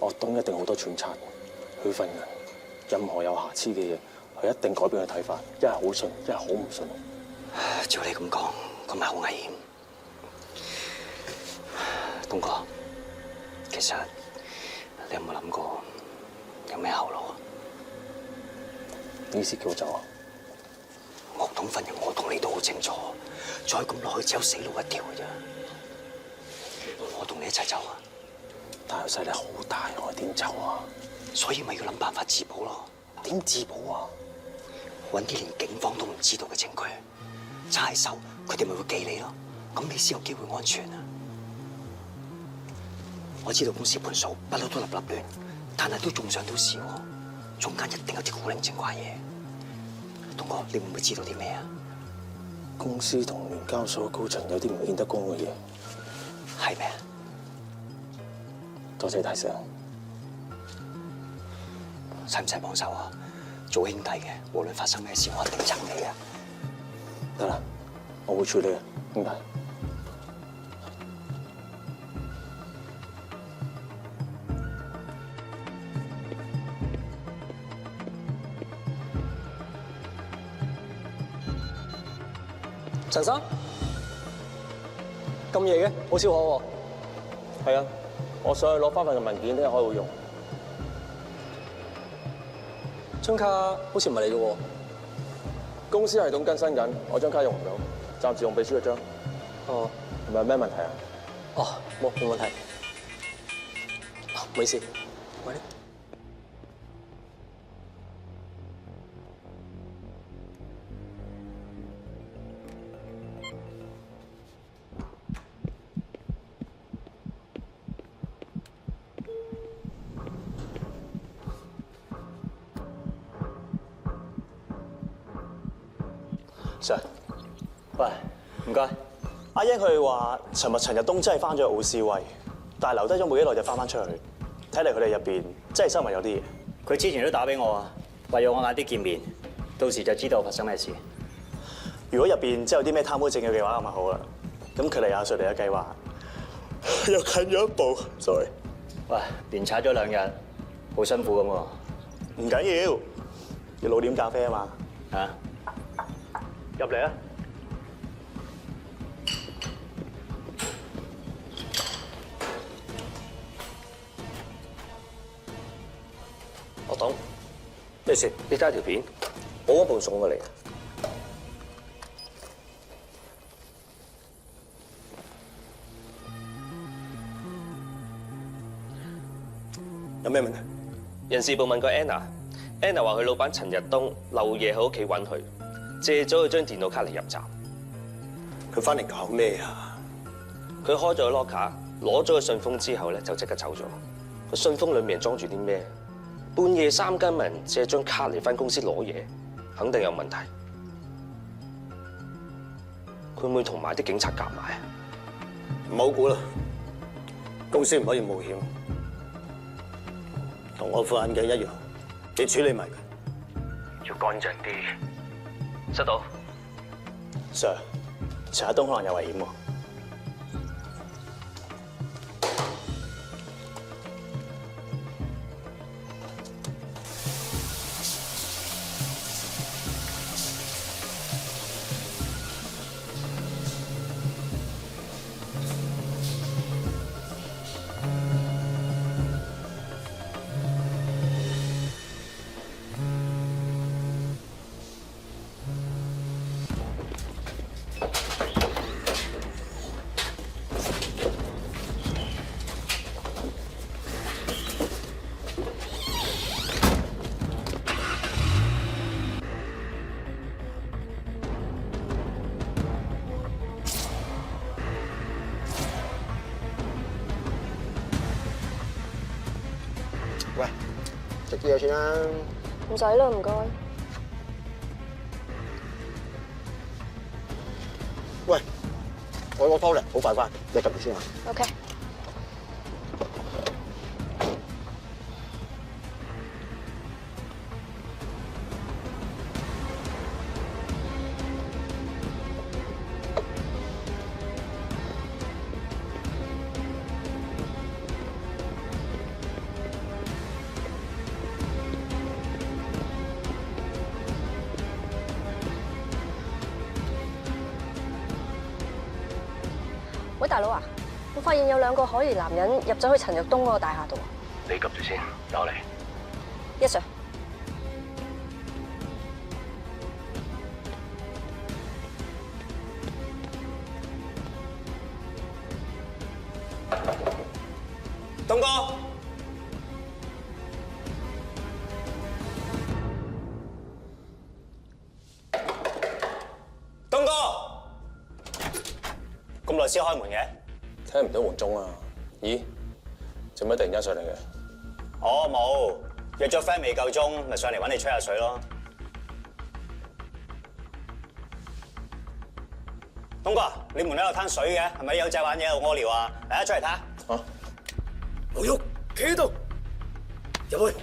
岳棟一定好多揣測。佢份人，任何有瑕疵嘅嘢，佢一定改變佢睇法，一係好信，一係好唔信。照你咁講，咁咪好危險。東哥，其實你有冇諗過有咩後路啊？你意思叫我走啊？岳棟份人我同你都好清楚，再咁落去只有死路一條嘅啫。我同你一齊走啊！但係勢力好大，我點走啊？所以咪要諗辦法自保咯。點自保啊？揾啲連警方都唔知道嘅證據，差手佢哋咪會記你咯。咁你先有機會安全啊！我知道公司盤數不嬲都立亂，但係都仲上到市喎，中間一定有啲古靈精怪嘢。東哥，你會唔會知道啲咩啊？公司同聯交所高層有啲唔見得光嘅嘢，係咩？多謝提醒。使唔使幫手啊？做兄弟嘅，無論發生咩事，我一定撐你啊！得啦，我會處理啊，兄弟。陳生，咁夜嘅，好少可喎。係啊，我上去攞翻份嘅文件，聽日開會用。張卡好似唔係你嘅喎。公司系統更新緊，我張卡用唔到，暫時用秘書嘅張。哦，係咪有咩問題啊？哦，冇問題。唔好意思。喂。Sir，喂，唔該。阿英佢哋話，尋日陳日東真係翻咗去奧斯威，但係留低咗冇幾耐就翻出去。睇嚟佢哋入邊真係收埋有啲嘢。佢之前都打俾我啊，話要我晏啲見面，到時就知道發生咩事。如果入邊真係有啲咩貪污證據嘅話，咁咪好啦。咁距離阿 Sir 哋嘅計劃又近咗一步。Sorry。喂，連踩咗2日，好辛苦咁喎。唔緊要，要老點咖啡啊嘛。啊？入嚟啊！我懂。咩事？你睇下條片，保安部送過嚟。有咩問題？人事部問過 Anna 話佢老闆陳日東漏夜喺屋企揾佢，借咗佢張電腦卡嚟入閘。佢翻嚟搞咩啊？佢開咗個 locker，攞咗個信封之後咧，就即刻走咗。個信封裡面裝住啲咩？半夜3更問人借張卡嚟翻公司攞嘢，肯定有問題。佢會唔會同埋啲警察夾埋啊？唔好估啦，公司唔可以冒險。同我副眼鏡一樣，你處理埋佢。要乾淨啲。收到。 Sir， 陳日東可能有危險喎。喂，食啲嘢先啦。唔使啦，唔該。喂，我有個 call 嚟，好快翻，你撳住先啊。OK。喂，大佬啊，我發現有2個可疑男人入咗去陳玉東嗰個大廈度。你急住先，等我嚟。Yes sir。東哥，東哥，咁耐先開門嘅？聽唔到門鐘啊？咦，做咩突然間上嚟嘅？我冇約咗 friend 未夠鐘，咪上嚟揾你吹下水咯。東哥，你門口有攤水嘅，係咪有隻玩嘢喺度屙尿啊？嚟啊，出嚟睇下。啊！冇喐，企喺度，入去。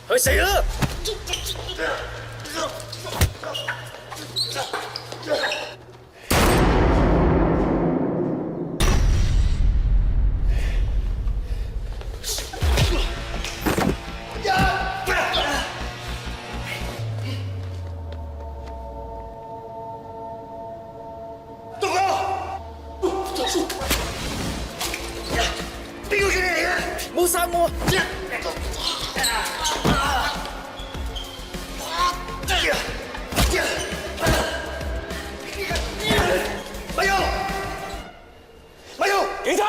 佢死啦！邊個叫你嚟嘅？冇殺我！咪喐！警察！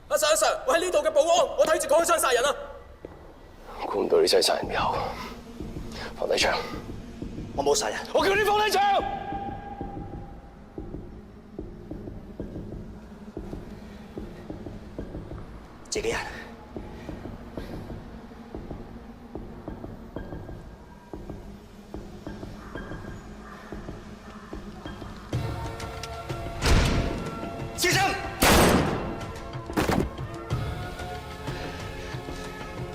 阿 Sir， 我喺呢度嘅保安，我睇住開槍殺人啊！估唔到你真係殺人苗，放低槍！我冇殺人，我叫你放低槍！自己人。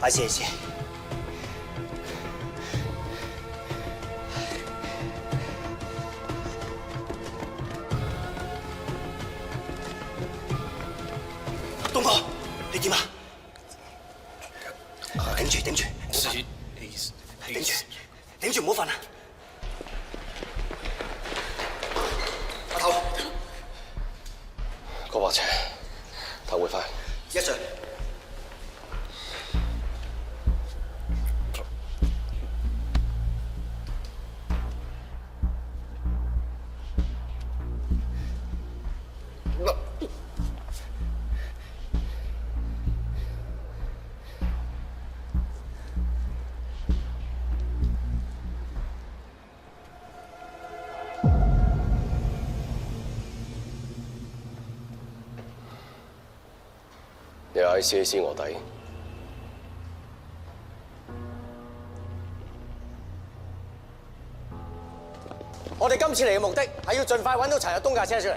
ICAC。東哥，你點啊？頂住，頂住，頂住，頂住，唔好瞓啊！阿頭，嗰把車，頭會快。Yes sir。你喺 ICAC 卧底，我哋今次嚟嘅目的係要盡快揾到陳日東架車出嚟。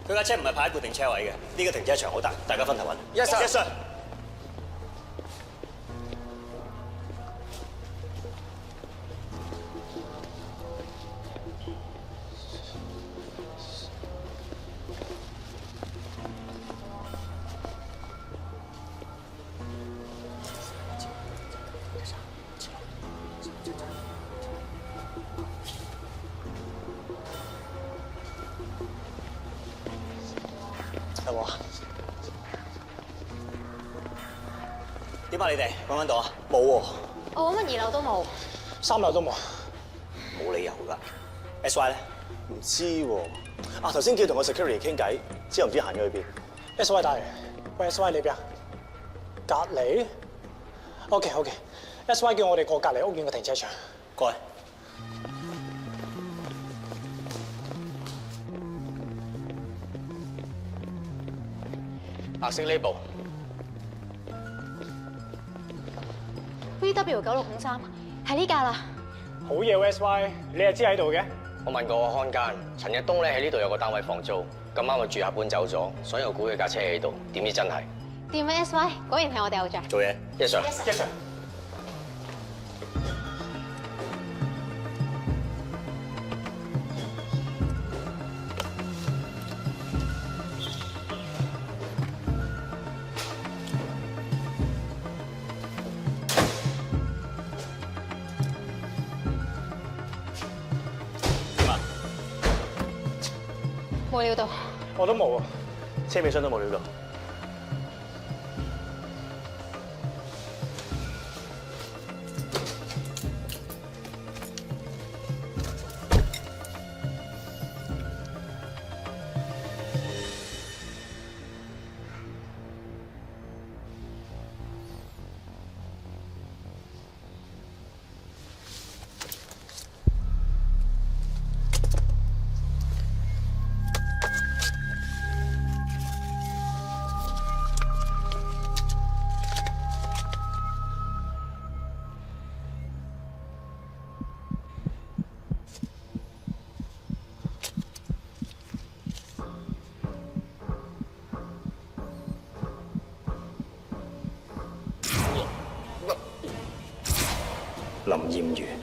佢架車唔係泊喺固定車位嘅，呢個停車場好大，大家分頭揾。Yes sir。Yes sir。有冇啊？點啊？你哋揾到啊？冇喎。我揾乜二樓都冇，3樓都冇，冇理由㗎。SY 咧？唔知喎。啊，頭先叫同個 security 傾偈，之後唔知行咗去邊。SY 大爺，喂 SY 你邊啊？隔離 ？OK。SY 叫我哋過隔離屋苑嘅停車場。過嚟。白色 label。VW9603係呢架啦。好嘢喎 SY，你又知喺度嘅？我問過個看更，陳日東咧喺呢度有個單位放租，咁啱個住客搬走咗，所以我估佢架車喺度，點知真係。掂咩 SY？果然係我哋偶像。做嘢。Yes sir。Yes sir。冇料到。我都冇啊，車尾箱都冇料到。林艷如。